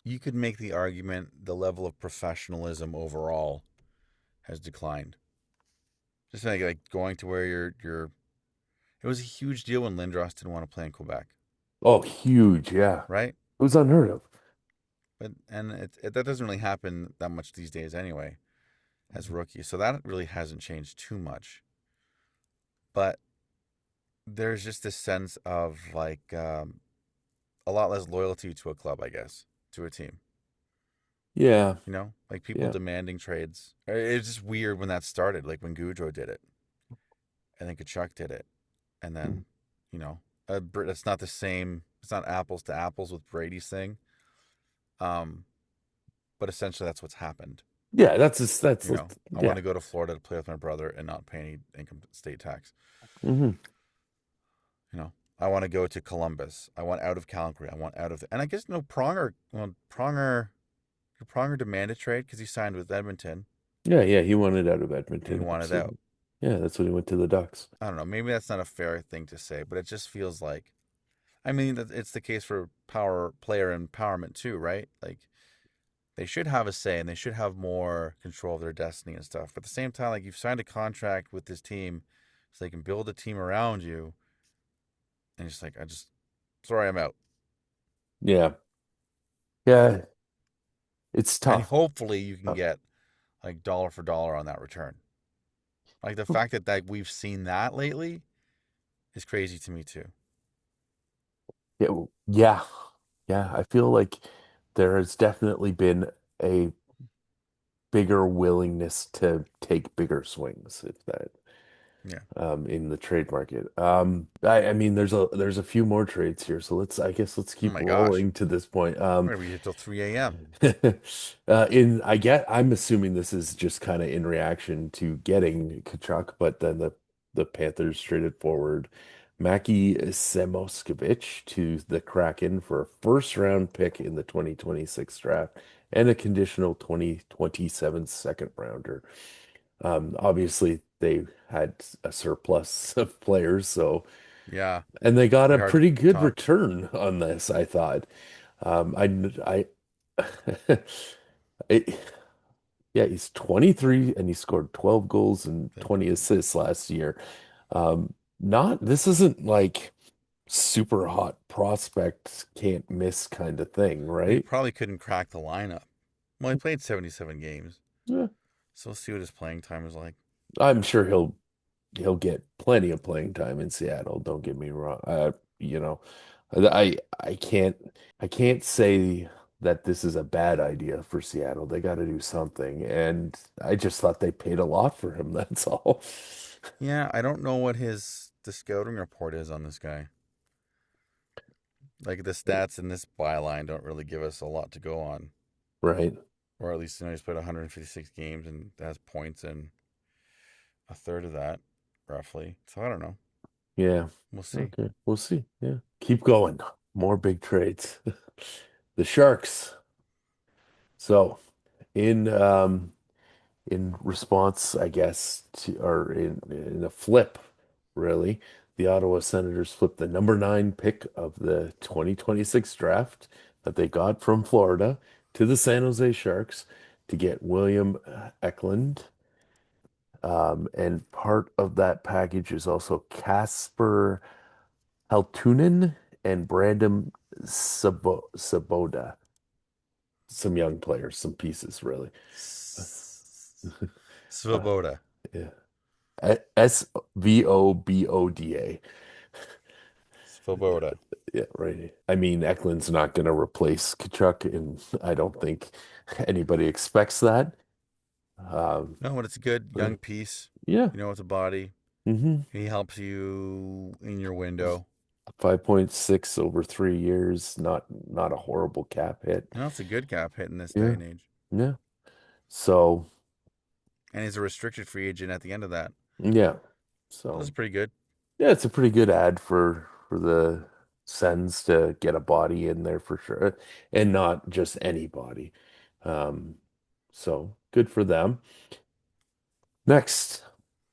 you could make the argument the level of professionalism overall has declined. Just like going to where you're. It was a huge deal when Lindros didn't want to play in Quebec, Oh, huge, yeah. It right? was unheard of. But and that doesn't really happen that much these days anyway, as rookies. So that really hasn't changed too much. But there's just this sense of like a lot less loyalty to a club, I guess, to a team. Yeah, Like people yeah. demanding trades. It's just weird when that started, like when Goudreau did it, and then Kachuk did it, and Mm. then, you know, that's not the same. It's not apples to apples with Brady's thing. Um, but essentially that's what's happened. Yeah, that's I want yeah. to go to Florida to play with my brother and not pay any income state tax. Hmm. You know, I want to go to Columbus. I want out of Calgary. I want out of, and I guess no Pronger. Well, Pronger demanded trade because he signed with Edmonton Yeah, yeah, he wanted out of and he Edmonton, wanted out. absolutely. Yeah, that's when he went to the Ducks. I don't know. Maybe that's not a fair thing to say, but it just feels like. I mean, it's the case for power player empowerment too, right? Like they should have a say and they should have more control of their destiny and stuff. But at the same time, like you've signed a contract with this team, so they can build a team around you, and it's like sorry, I'm out. Yeah. Yeah, it's And tough. hopefully you can Uh, get like dollar for dollar on that return. Like the fact that we've seen that lately is crazy to me too. yeah, yeah, yeah. I feel like there has definitely been a bigger willingness to take bigger swings, if that Yeah. in the trade market. I mean there's a few more trades here, so I guess let's Oh keep my gosh. rolling to this point. We're gonna be here till 3 a.m. I'm assuming this is just kind of in reaction to getting Kachuk, but then the Panthers traded forward Mackie Samoskevich to the Kraken for a first round pick in the 2026 draft and a conditional 2027 second rounder. Obviously they had a surplus of players, so Yeah. and they got Be a hard to pretty good top. return on this, I thought. I it, yeah, he's 23 and he scored 12 goals and Thank 20 you. assists last year. Not this isn't like super hot prospect can't miss kind of thing, And he right? probably couldn't crack the lineup. Well, he played 77 games, Yeah. so we'll see what his playing time is like. I'm sure he'll get plenty of playing time in Seattle. Don't get me wrong. You know, I can't say that this is a bad idea for Seattle. They got to do something, and I just thought they paid a lot for him. That's all. Yeah, I don't know what the scouting report is on this guy. Like the stats in this byline don't really give us a lot to go on, Right. or at least he's played 156 games and has points in a third of that, roughly. So I don't know. Yeah. We'll see. Okay. We'll see. Yeah. Keep going. More big trades. The Sharks. So in in response, I guess, or in a flip, really, the Ottawa Senators flipped the number 9 pick of the 2026 draft that they got from Florida to the San Jose Sharks to get William Eklund. And part of that package is also Casper Haltunen and Brandon Saboda. Some young players, some pieces, really. Uh, Svoboda. yeah. Svoboda. Svoboda. Yeah, right. I mean, Eklund's not going to replace Kachuk, and I don't think anybody expects that. Um, No, but it's a good young but piece. yeah. You know, it's a body. Hmm. He helps you in your window. 5.6 over 3 years. Not a horrible cap hit. And that's a good cap hit in this day Yeah. and age. Yeah. So, And he's a restricted free agent at the end of that. yeah. So that's So, pretty good. yeah, it's a pretty good ad for the Sens to get a body in there for sure, and not just any body. Um, so good for them. Next,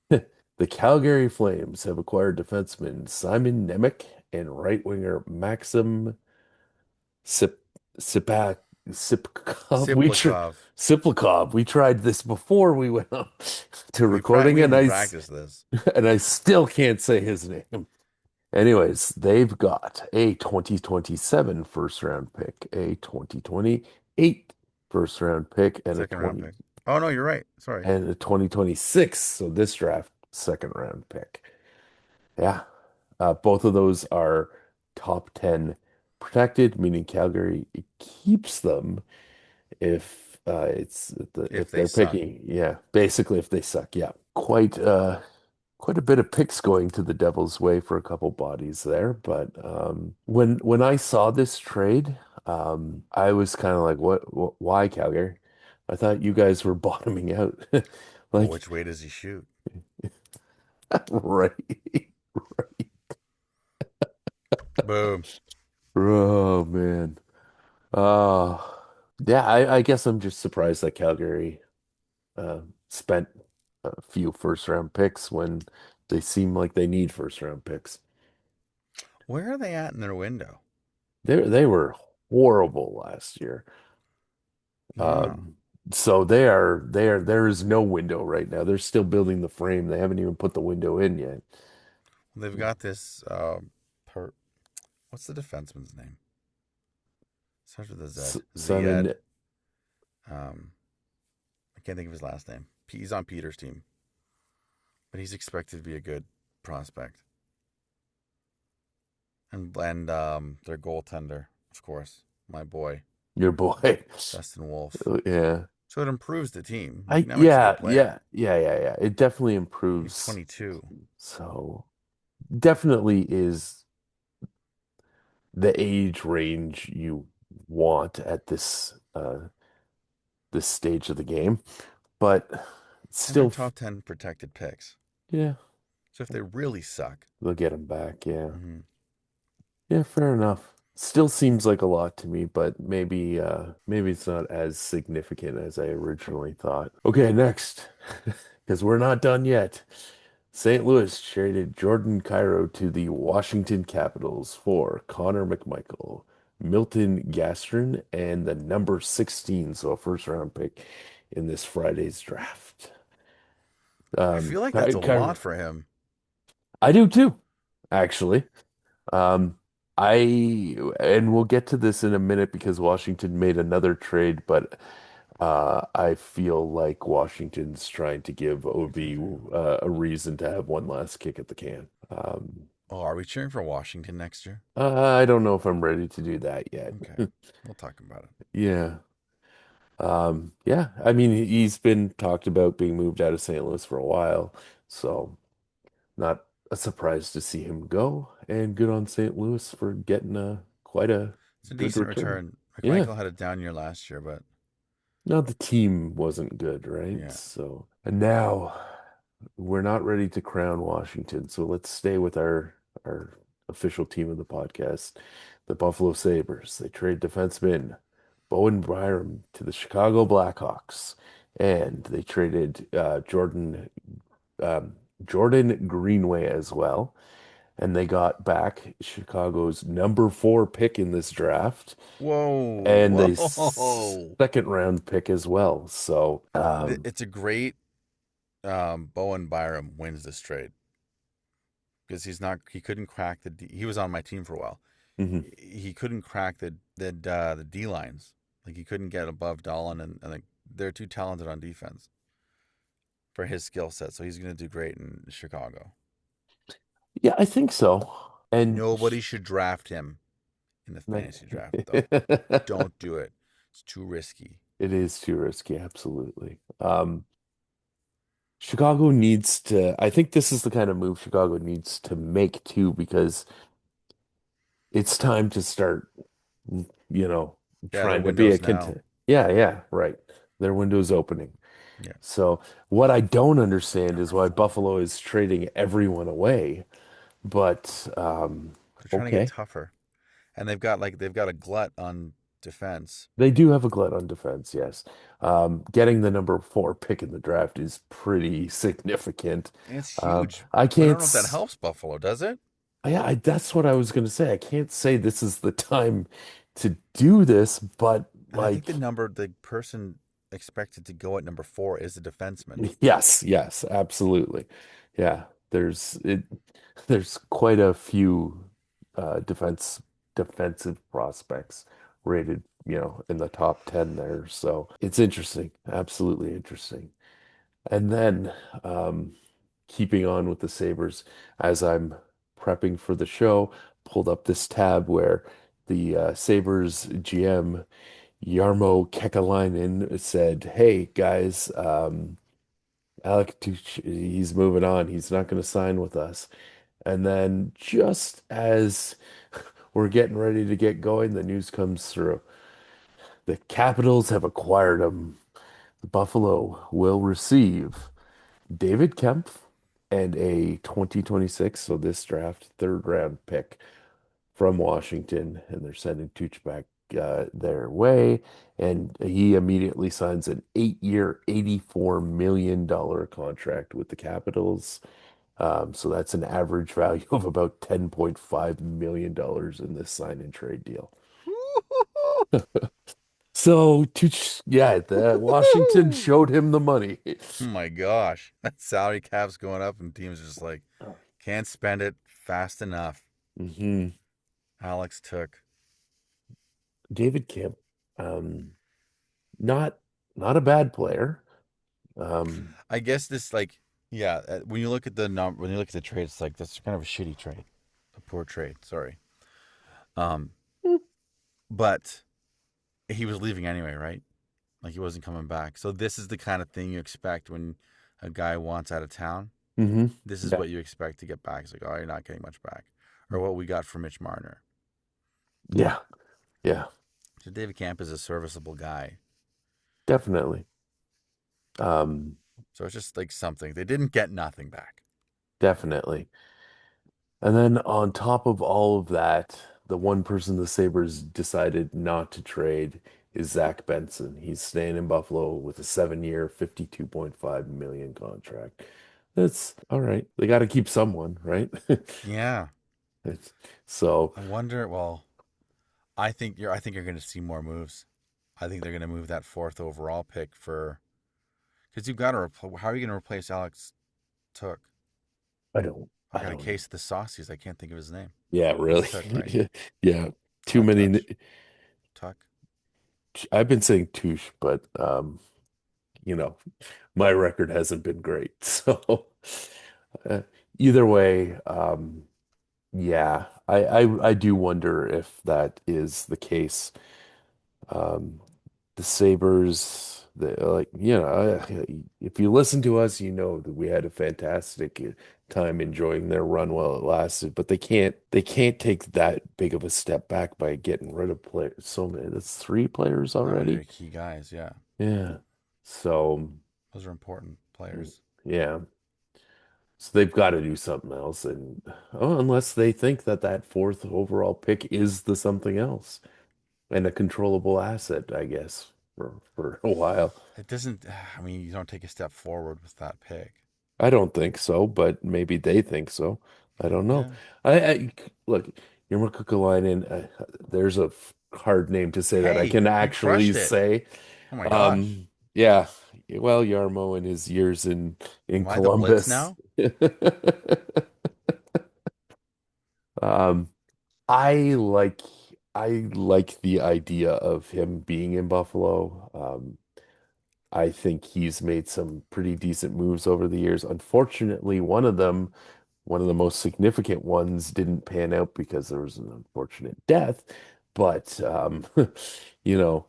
the Calgary Flames have acquired defenseman Simon Nemec and right winger Maxim Sip Sipak Sipkov. Siplikov. Siplikov. We tried this before we went up to recording, We and even practiced this. I still can't say his name. Anyways, they've got a 2027 first round pick, a 2028 first round pick, and a Second round 20 pick. Oh no, you're right. Sorry. and a 2026. So this draft second round pick. Yeah. Both of those are top 10 protected, meaning Calgary keeps them if If if they they're suck. picking, yeah, basically if they suck. Yeah. Quite a bit of picks going to the Devils' way for a couple bodies there, but when I saw this trade, I was kind of like, what, why Calgary? I thought you guys were bottoming out. Well, Like, which way does he shoot? right. Boom. Oh man. Oh, yeah, I guess I'm just surprised that Calgary spent a few first round picks when they seem like they need first round picks. Where are they at in their window? They were horrible last year. Oh. Um, so there is no window right now. They're still building the frame. They haven't even put the window in yet. They've got this per what's the defenseman's name? Starts with a Z. Zed. Simon, Um I can't think of his last name. He's on Peter's team, but he's expected to be a good prospect. And their goaltender, of course, my boy, your boy. Dustin Wolf. Yeah. So it improves the team. I Nemec's a yeah, good player. yeah, yeah, yeah, yeah. It definitely He's improves. 22. So definitely is the age range you want at this stage of the game. But it's And they're still, top 10 protected picks. yeah, So if they really suck, they'll get him back. Yeah. mm-hmm. Yeah, fair enough. Still seems like a lot to me, but maybe it's not as significant as I originally thought. Okay, next, because we're not done yet. St. Louis traded Jordan Cairo to the Washington Capitals for Connor McMichael, Milton Gastron, and the number 16, so a first round pick in this Friday's draft. I feel like that's a lot for him. I do too, actually. Um, and we'll get to this in a minute because Washington made another trade, but I feel like Washington's trying to give Ovi a reason to have one last kick at the can. Oh, are we cheering for Washington next year? I don't know if I'm ready to do that yet. Okay. We'll talk about it. Yeah. Yeah. I mean, he's been talked about being moved out of St. Louis for a while, so not a surprise to see him go. And good on St. Louis for getting quite a It's a good decent return. return. Yeah. McMichael had a down year last year, but Now the team wasn't good, right? yeah. So, and now we're not ready to crown Washington. So let's stay with our official team of the podcast, the Buffalo Sabres. They trade defenseman Bowen Byram to the Chicago Blackhawks, and they traded um, Jordan Greenway as well. And they got back Chicago's number 4 pick in this draft and Whoa. a Whoa. second round pick as well. So, It's a great Bowen Byram wins this trade because he couldn't crack he was on my team for a while. Hmm. He couldn't crack the D lines. Like he couldn't get above Dolan, and like they're too talented on defense for his skill set. So he's going to do great in Chicago. Yeah, I think so. And Nobody should draft him in the fantasy draft, though. Don't do it. It's too risky. it is too risky, absolutely. Chicago needs to, I think this is the kind of move Chicago needs to make too, because it's time to start, you know, Yeah, their trying to be a windows now. content. Yeah, yeah, right. Their window's opening. Yeah, So what I don't understand is number why 4. Buffalo is trading everyone away. But They're trying to get okay. tougher, and they've got a glut on defense, They do have a glut on defense, yes. Getting the number 4 pick in the draft is pretty significant. and it's huge. I But I can't don't know if that helps Buffalo, does it? Yeah, that's what I was going to say. I can't say this is the time to do this, but And I think like, the person expected to go at number 4 is a defenseman. yes, yes, absolutely. Yeah, there's quite a few defensive prospects rated, in the top 10 there. So it's interesting, absolutely interesting. And then keeping on with the Sabres, as I'm prepping for the show, pulled up this tab where the Sabres GM Jarmo Kekalainen said, "Hey guys, Alec Tuch, he's moving on. He's not going to sign with us." And then just as we're getting ready to get going, the news comes through. The Capitals have acquired him. Buffalo will receive David Kemp and a 2026, so this draft, third round pick from Washington, and they're sending Tooch back their way. And he immediately signs an 8-year, $84 million contract with the Capitals. So that's an average value of about $10.5 million in this sign and trade deal. So Tooch, yeah, the Washington Oh showed him the money. my gosh, that salary cap's going up, and teams are just like can't spend it fast enough. Hmm. Alex took. David Kemp, um, not not a bad player. Um, I guess this like yeah. When you look at the when you look at the trade, it's like that's kind of a shitty trade, a poor trade. Sorry. Um, but he was leaving anyway, right? Like he wasn't coming back. So this is the kind of thing you expect when a guy wants out of town. hmm. This is Yeah, what you expect to get back. It's like, oh, you're not getting much back, or what we got from Mitch Marner. yeah, yeah, So David Camp is a serviceable guy. definitely. Um, So it's just like something they didn't get nothing back. definitely. And then on top of all of that, the one person the Sabres decided not to trade is Zach Benson. He's staying in Buffalo with a 7-year, 52.5 million contract. That's all right. They got to keep someone, right? Yeah, It's, so I wonder. Well, I think you're going to see more moves. I think they're going to move that 4th overall pick for because you've got to. How are you going to replace Alex Took? I don't, I I got a don't know. case of the saucies. I can't think of his name. Yeah, It's really. Tuck, right? Yeah, too Not many. Touch. Tuck. I've been saying touche, but you know, my record hasn't been great. So uh, either way, yeah, I do wonder if that is the case. Um, the Sabres, if you listen to us, you know that we had a fantastic time enjoying their run while it lasted, but they can't take that big of a step back by getting rid of players. So many, that's 3 players That was already. your key guys. Yeah, Yeah. So, those are important players. yeah. So they've got to do something else, and unless they think that that 4th overall pick is the something else and a controllable asset, I guess, for a while. It doesn't. I mean, you don't take a step forward with that pick. I don't think so, but maybe they think so. I don't know. Yeah. Look, Yurma Kukalainen, there's a hard name to say that I Hey, can you actually crushed it. say. Oh my gosh. Yeah, well, Yarmo and his years in Am I the Blitz Columbus. now? Um, I like I like the idea of him being in Buffalo. I think he's made some pretty decent moves over the years. Unfortunately, one of the most significant ones, didn't pan out because there was an unfortunate death. But you know,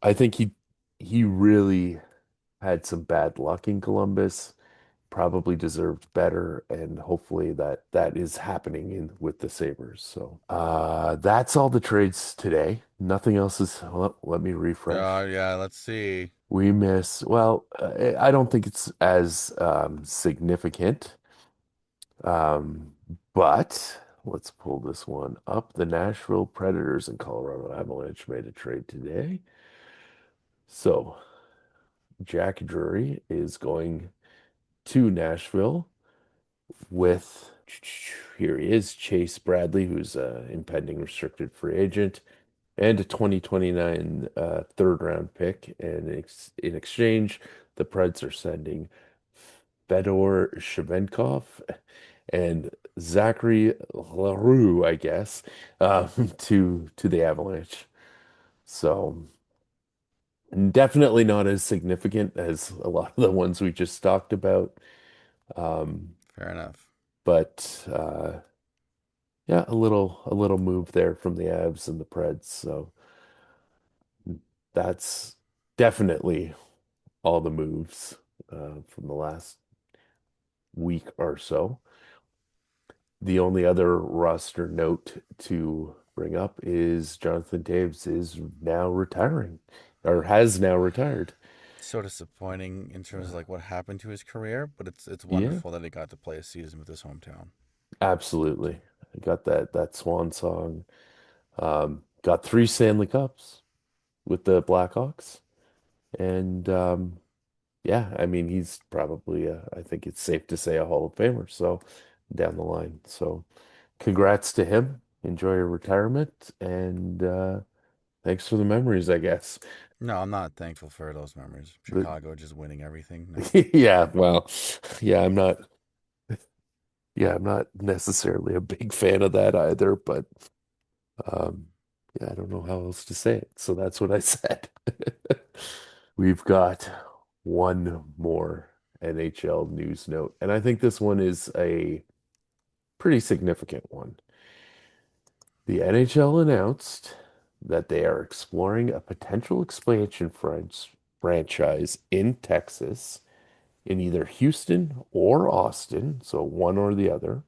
I think he really had some bad luck in Columbus. Probably deserved better, and hopefully that is happening in with the Sabres. So that's all the trades today. Nothing else is. Well, let me refresh. Yeah, let's see. We miss. Well, I don't think it's as significant. Um, but let's pull this one up. The Nashville Predators and Colorado Avalanche made a trade today. So Jack Drury is going to Nashville with, here he is, Chase Bradley, who's an impending restricted free agent, and a 2029 third round pick. And in exchange, the Preds are sending Fedor Shivenkov and Zachary LaRue, I guess, to the Avalanche. So definitely not as significant as a lot of the ones we just talked about. Um, Fair enough. but yeah, a little move there from the Avs and the Preds. So that's definitely all the moves from the last week or so. The only other roster note to bring up is Jonathan Davis is now retiring or has now retired. So disappointing in terms of like what happened to his career, but it's Yeah, wonderful that he got to play a season with his hometown. absolutely. I got that swan song. Got three Stanley Cups with the Blackhawks. And yeah, I mean he's probably I think it's safe to say a Hall of Famer, so down the line. So congrats to him. Enjoy your retirement and thanks for the memories, I guess. No, I'm not thankful for those memories. The, Chicago just winning everything. No. yeah, well, yeah, I'm not necessarily a big fan of that either, but um, yeah, I don't know how else to say it. So that's what I said. We've got one more NHL news note, and I think this one is a pretty significant one. The NHL announced that they are exploring a potential expansion franchise in Texas, in either Houston or Austin, so one or the other.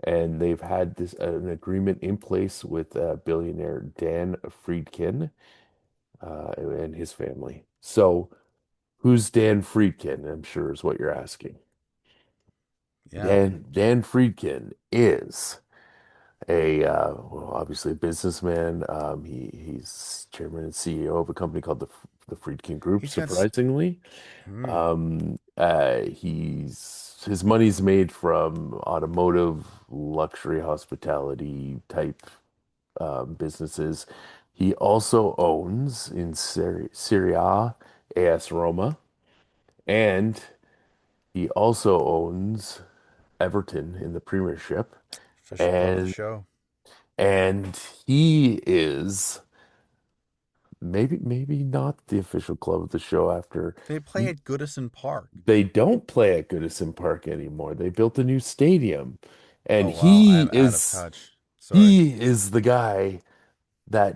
And they've had this an agreement in place with billionaire Dan Friedkin and his family. So, who's Dan Friedkin? I'm sure is what you're asking. Yeah, Dan Friedkin is well, obviously a businessman. He's chairman and CEO of a company called the Friedkin Group. he's got. Surprisingly, Hmm, he's his money's made from automotive, luxury, hospitality type businesses. He also owns in Serie A AS Roma, and he also owns Everton in the Premiership, official club of the and show. and he is maybe not the official club of the show after They play at Goodison Park. they don't play at Goodison Park anymore. They built a new stadium, and Oh wow, I'm out of touch. Sorry, he is the guy that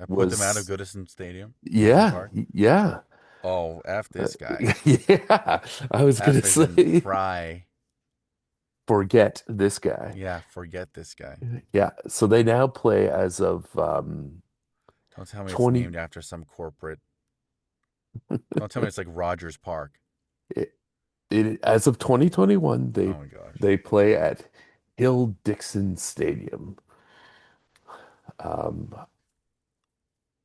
I put them out of was Goodison Stadium, Goodison yeah, Park. yeah. Oh, F Uh, this guy. yeah, I was gonna F as in say Fry. forget this guy. Yeah, forget this guy. Yeah, so they now play as of Don't tell me it's 20 named after some corporate. Don't tell me it's like Rogers Park. it, as of 2021 Oh my gosh. they play at Hill Dixon Stadium. Um,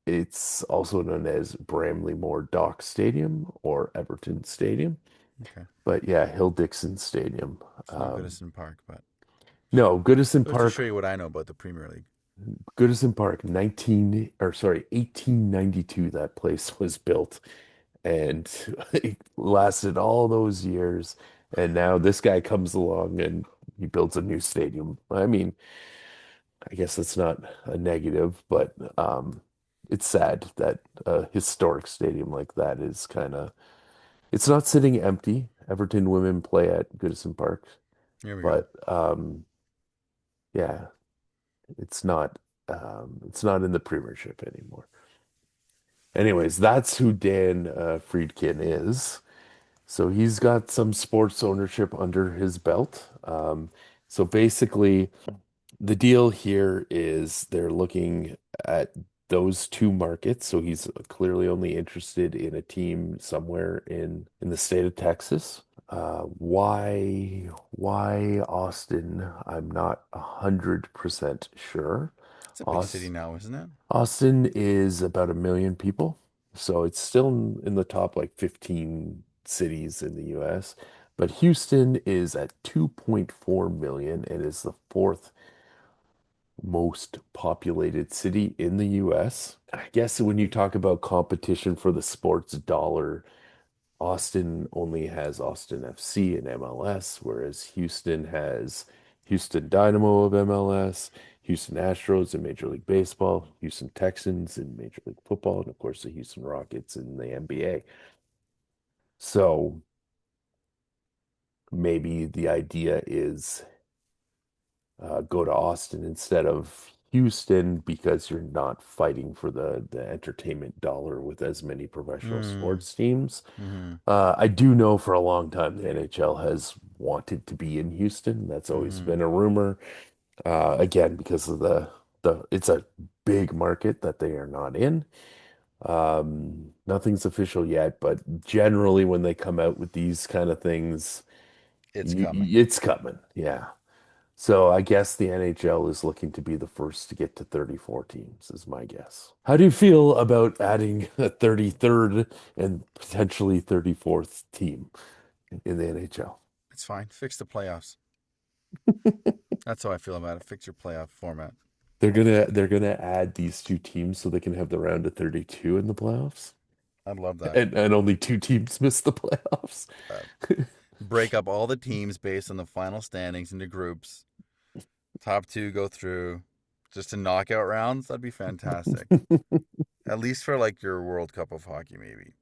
it's also known as Bramley Moore Dock Stadium or Everton Stadium, Okay. but yeah, Hill Dixon Stadium. It's not Goodison Park, but No, Goodison goes to show Park you what I know about the Premier League. Goodison Park, 1892, that place was built. and it lasted all those years. And now this guy comes along and he builds a new stadium. I mean, I guess that's not a negative, but it's sad that a historic stadium like that is kind of it's not sitting empty. Everton women play at Goodison Park, Here we go. but yeah, it's not in the Premiership anymore. Anyways, that's who Dan Friedkin is. So he's got some sports ownership under his belt. So basically, the deal here is they're looking at those two markets. So he's clearly only interested in a team somewhere in the state of Texas. Why Austin? I'm not 100% sure. It's a big city Aus now, isn't it? Austin is about 1 million people, so it's still in the top like 15 cities in the US. But Houston is at 2.4 million and is the fourth most populated city in the US. I guess when you talk about competition for the sports dollar, Austin only has Austin FC and MLS, whereas Houston has Houston Dynamo of MLS, Houston Astros in Major League Baseball, Houston Texans in Major League Football, and of course the Houston Rockets in the NBA. So maybe the idea is go to Austin instead of Houston because you're not fighting for the entertainment dollar with as many professional Mm. sports teams. Mm-hmm. I do know for a long time the NHL has wanted to be in Houston. That's always Mm-hmm. been a rumor. Again, because of the it's a big market that they are not in. Nothing's official yet, but generally when they come out with these kind of things, It's coming. it's coming. Yeah. So I guess the NHL is looking to be the first to get to 34 teams, is my guess. How do you feel about adding a 33rd and potentially 34th team in the NHL? It's fine. Fix the playoffs. That's how I feel about it. Fix your playoff format. They're gonna add these two teams so they can have the round of 32 in the playoffs. I'd love that. And only two teams miss the playoffs. Uh, break up all the teams based on the final standings into groups. Top two go through just to knockout rounds. That'd be fantastic. At least for like your World Cup of hockey, maybe.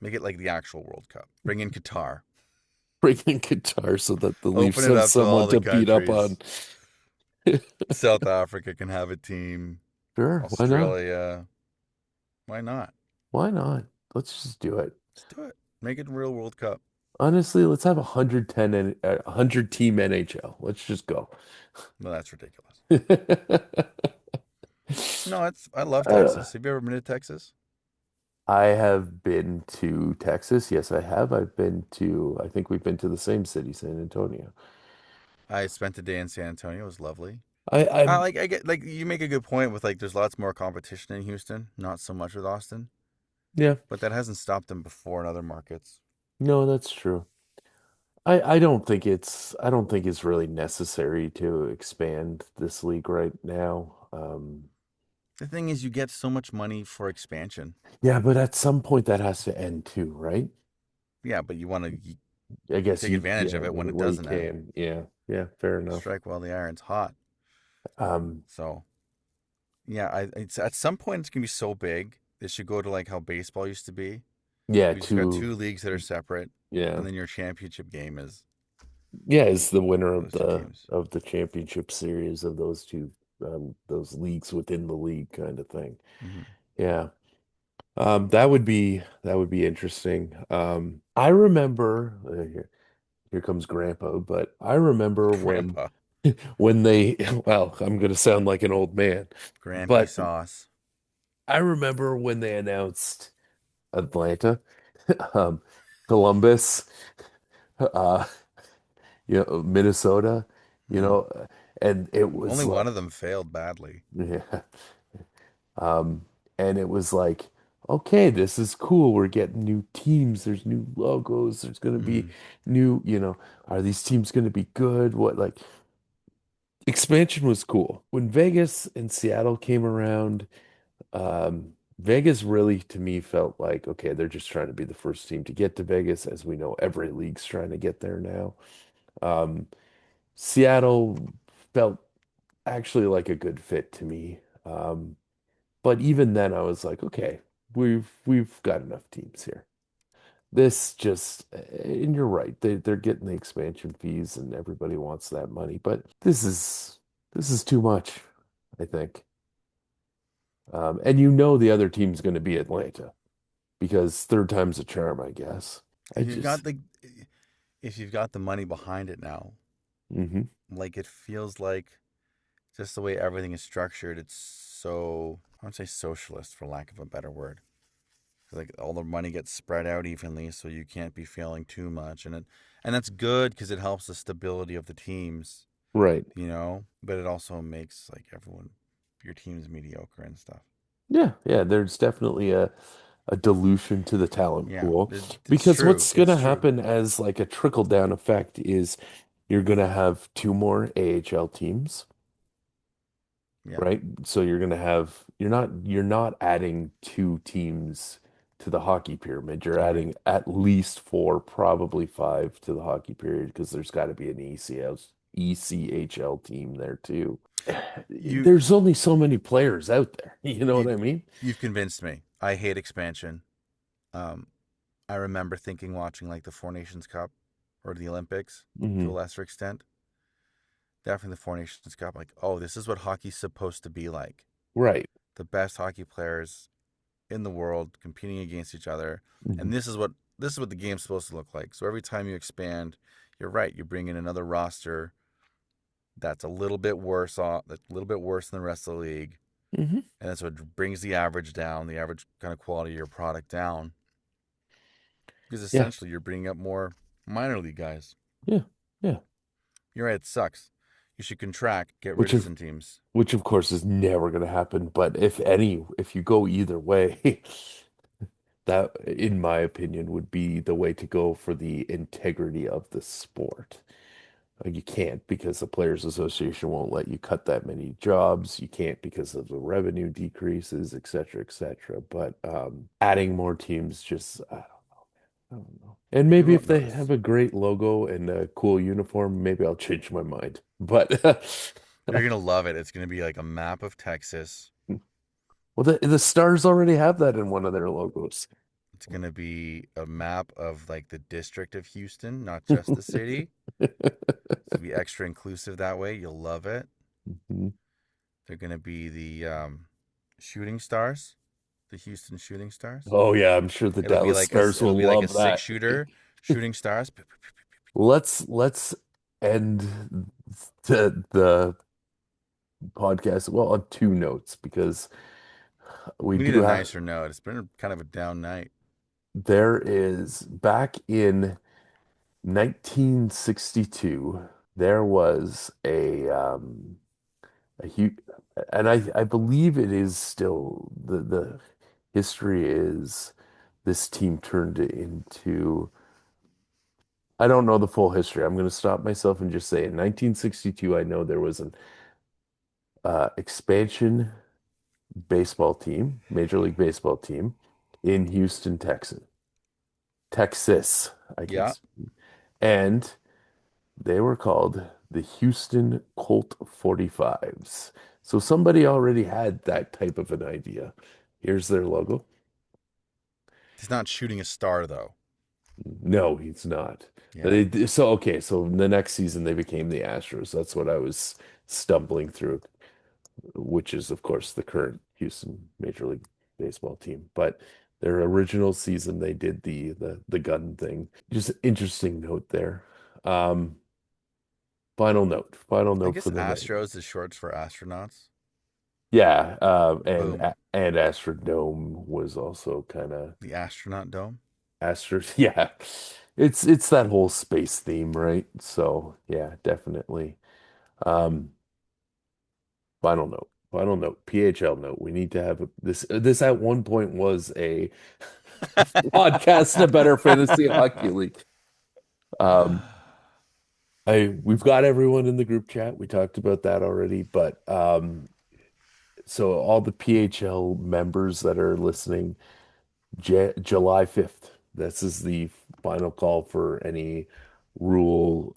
Make it like the actual World Cup. Bring in Qatar. Breaking Qatar so that the Open Leafs it have up to someone all the to beat up on. countries. South Africa can have a team. Sure, why not? Australia. Why not? Why not? Let's just do it. Let's do it. Make it a real World Cup. Honestly, let's have 110 and 100 team NHL. Let's just go. No, that's ridiculous. No, it's I love Uh, Texas. Have you ever been to Texas? I have been to Texas. Yes, I have. I think we've been to the same city, San Antonio. I spent a day in San Antonio. It was lovely. I'm, I get like you make a good point with like there's lots more competition in Houston, not so much with Austin, yeah, but that hasn't stopped them before in other markets. no, that's true. I don't think it's really necessary to expand this league right now. The thing is, you get so much money for expansion. Yeah, but at some point that has to end too, right? Yeah, but you want to I guess take advantage yeah, of it when it while you doesn't end. can. Yeah, yeah, fair enough. Strike while the iron's hot. Um, So yeah, it's at some point it's gonna be so big. It should go to like how baseball used to be. yeah, We just got two, two leagues that are separate, yeah. and then your championship game is Yeah, is the winner those two teams. of the championship series of those leagues within the league kind of thing. Hmm. Yeah. That would be interesting. I remember here comes Grandpa, but I remember Grandpa, when they well, I'm gonna sound like an old man, Grampy but sauce. I remember when they announced Atlanta, um, Columbus, uh, Minnesota, you Hmm. know, and it Only was one like, of them failed badly. yeah, um, and it was like, okay, this is cool. We're getting new teams. There's new logos. There's going to be Mm. new, are these teams going to be good? What like expansion was cool. When Vegas and Seattle came around, Vegas really, to me, felt like, okay, they're just trying to be the first team to get to Vegas. As we know, every league's trying to get there now. Um, Seattle felt actually like a good fit to me. But even then, I was like, okay, we've got enough teams here. This just, and you're right, they're getting the expansion fees, and everybody wants that money. But this is too much, I think. And you know the other team's going to be Atlanta because third time's a charm, I guess. I If you've just, got the if you've got the money behind it now, hmm like it feels like just the way everything is structured, it's so I would say socialist for lack of a better word. Like all the money gets spread out evenly, so you can't be feeling too much, and that's good because it helps the stability of the teams, Right. But it also makes like everyone, your team's mediocre and stuff. Yeah, yeah, there's definitely a dilution to the talent Yeah, pool it's because true. what's going It's to true. happen as like a trickle down effect is you're going to have two more AHL teams, Yeah, right? So you're going to have you're not adding two teams to the hockey pyramid. You're all right. adding at least four, probably five to the hockey period because there's got to be an ECHL team there too. You There's only so many players out there. You know what you I mean? you've convinced me. I hate expansion. Um, I remember thinking watching like the Four Nations Cup or the Olympics to a Hmm. lesser extent. Definitely the Four Nations Cup. Like, oh, this is what hockey's supposed to be like. Right. The best hockey players in the world competing against each other, Hmm. and this is what the game's supposed to look like. So every time you expand, you're right. You bring in another roster that's a little bit worse off, that's a little bit worse than the rest of the league, Hmm. and that's what brings the average down, the average kind of quality of your product down, because Yeah. essentially you're bringing up more minor league guys. Yeah. Yeah. You're right. It sucks. You should contract, get rid Which of of some teams. which of course is never going to happen. But if you go either way, that, in my opinion, would be the way to go for the integrity of the sport. You can't because the Players Association won't let you cut that many jobs. You can't because of the revenue decreases, et cetera, et cetera. But adding more teams just, I don't know. And You maybe if won't they have notice. a great logo and a cool uniform, maybe I'll change my mind. But You're gonna love it. It's gonna be like a map of Texas. well, the Stars already have that in one of their logos. It's gonna be a map of like the district of Houston, not just the city. So be extra inclusive that way. You'll love it. Mhm. They're gonna be the shooting stars, the Houston shooting stars. Oh yeah, I'm sure the It'll be Dallas like a Stars it'll will be like a love six that. shooter shooting stars. Let's end the podcast well on two notes because we We need do a have nicer note. It's been kind of a down night. there is back in 1962 there was a huge and I believe it is still the history is this team turned it into I don't know the full history. I'm going to stop myself and just say in 1962 I know there was an expansion baseball team, Major League Baseball team in Houston, Texas, I can Yeah, speak. And they were called the Houston Colt 45s. So somebody already had that type of an idea. Here's their logo. he's not shooting a star though. No, he's not. Yeah, So okay, so the next season they became the Astros. That's what I was stumbling through, which is of course the current Houston Major League Baseball team. But their original season they did the gun thing. Just interesting note there. Um, final I note guess for the night. Astros is short for astronauts. Yeah, Boom, and Astrodome was also kind of the astronaut dome. Astro. Yeah, it's that whole space theme, right? So yeah, definitely. Um, final note, PHL note. We need to have this. This at one point was a podcast about our fantasy hockey league. Um, we've got everyone in the group chat. We talked about that already, but So all the PHL members that are listening, J July 5th. This is the final call for any rule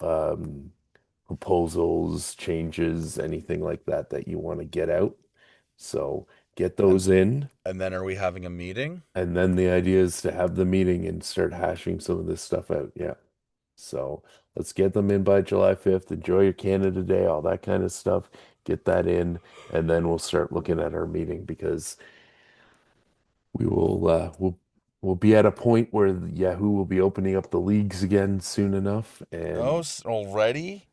proposals, changes, anything like that that you want to get out. So get And those in. and then are we having a meeting? And then the idea is to have the meeting and start hashing some of this stuff out. Yeah. So let's get them in by July 5th. Enjoy your Canada Day, all that kind of stuff. Get that in, and then we'll start looking at our meeting because we will we'll be at a point where Yahoo will be opening up the leagues again soon enough. Oh, And already?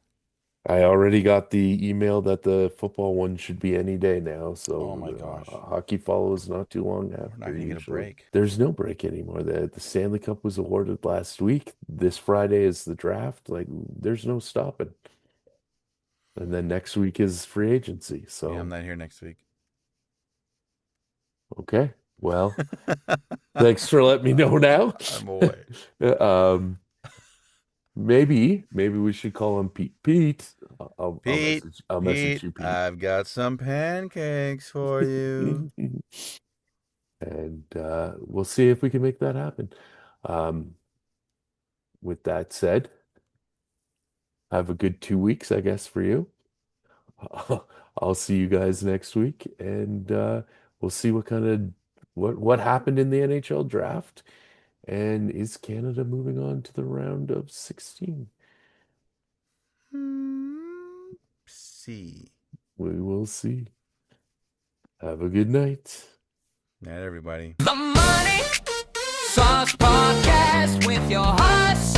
I already got the email that the football one should be any day now. Oh So my gosh. hockey follows not too long We're not after gonna get a usually. break. There's no break anymore. The Stanley Cup was awarded last week. This Friday is the draft. Like there's no stopping. And then next week is free agency. Yeah, I'm So not here next week. okay. Well, thanks for letting me know now. I'm away. Um, maybe we should call him Pete. Pete, Pete, I'll message Pete, you, Pete. I've got some pancakes for you. And we'll see if we can make that happen. Um, with that said, have a good 2 weeks, I guess, for you. I'll see you guys next week, and we'll see what happened in the NHL draft, and is Canada moving on to the round of 16? See. We will see. Have a good night. Night, everybody. The Money Sauce Podcast with your host.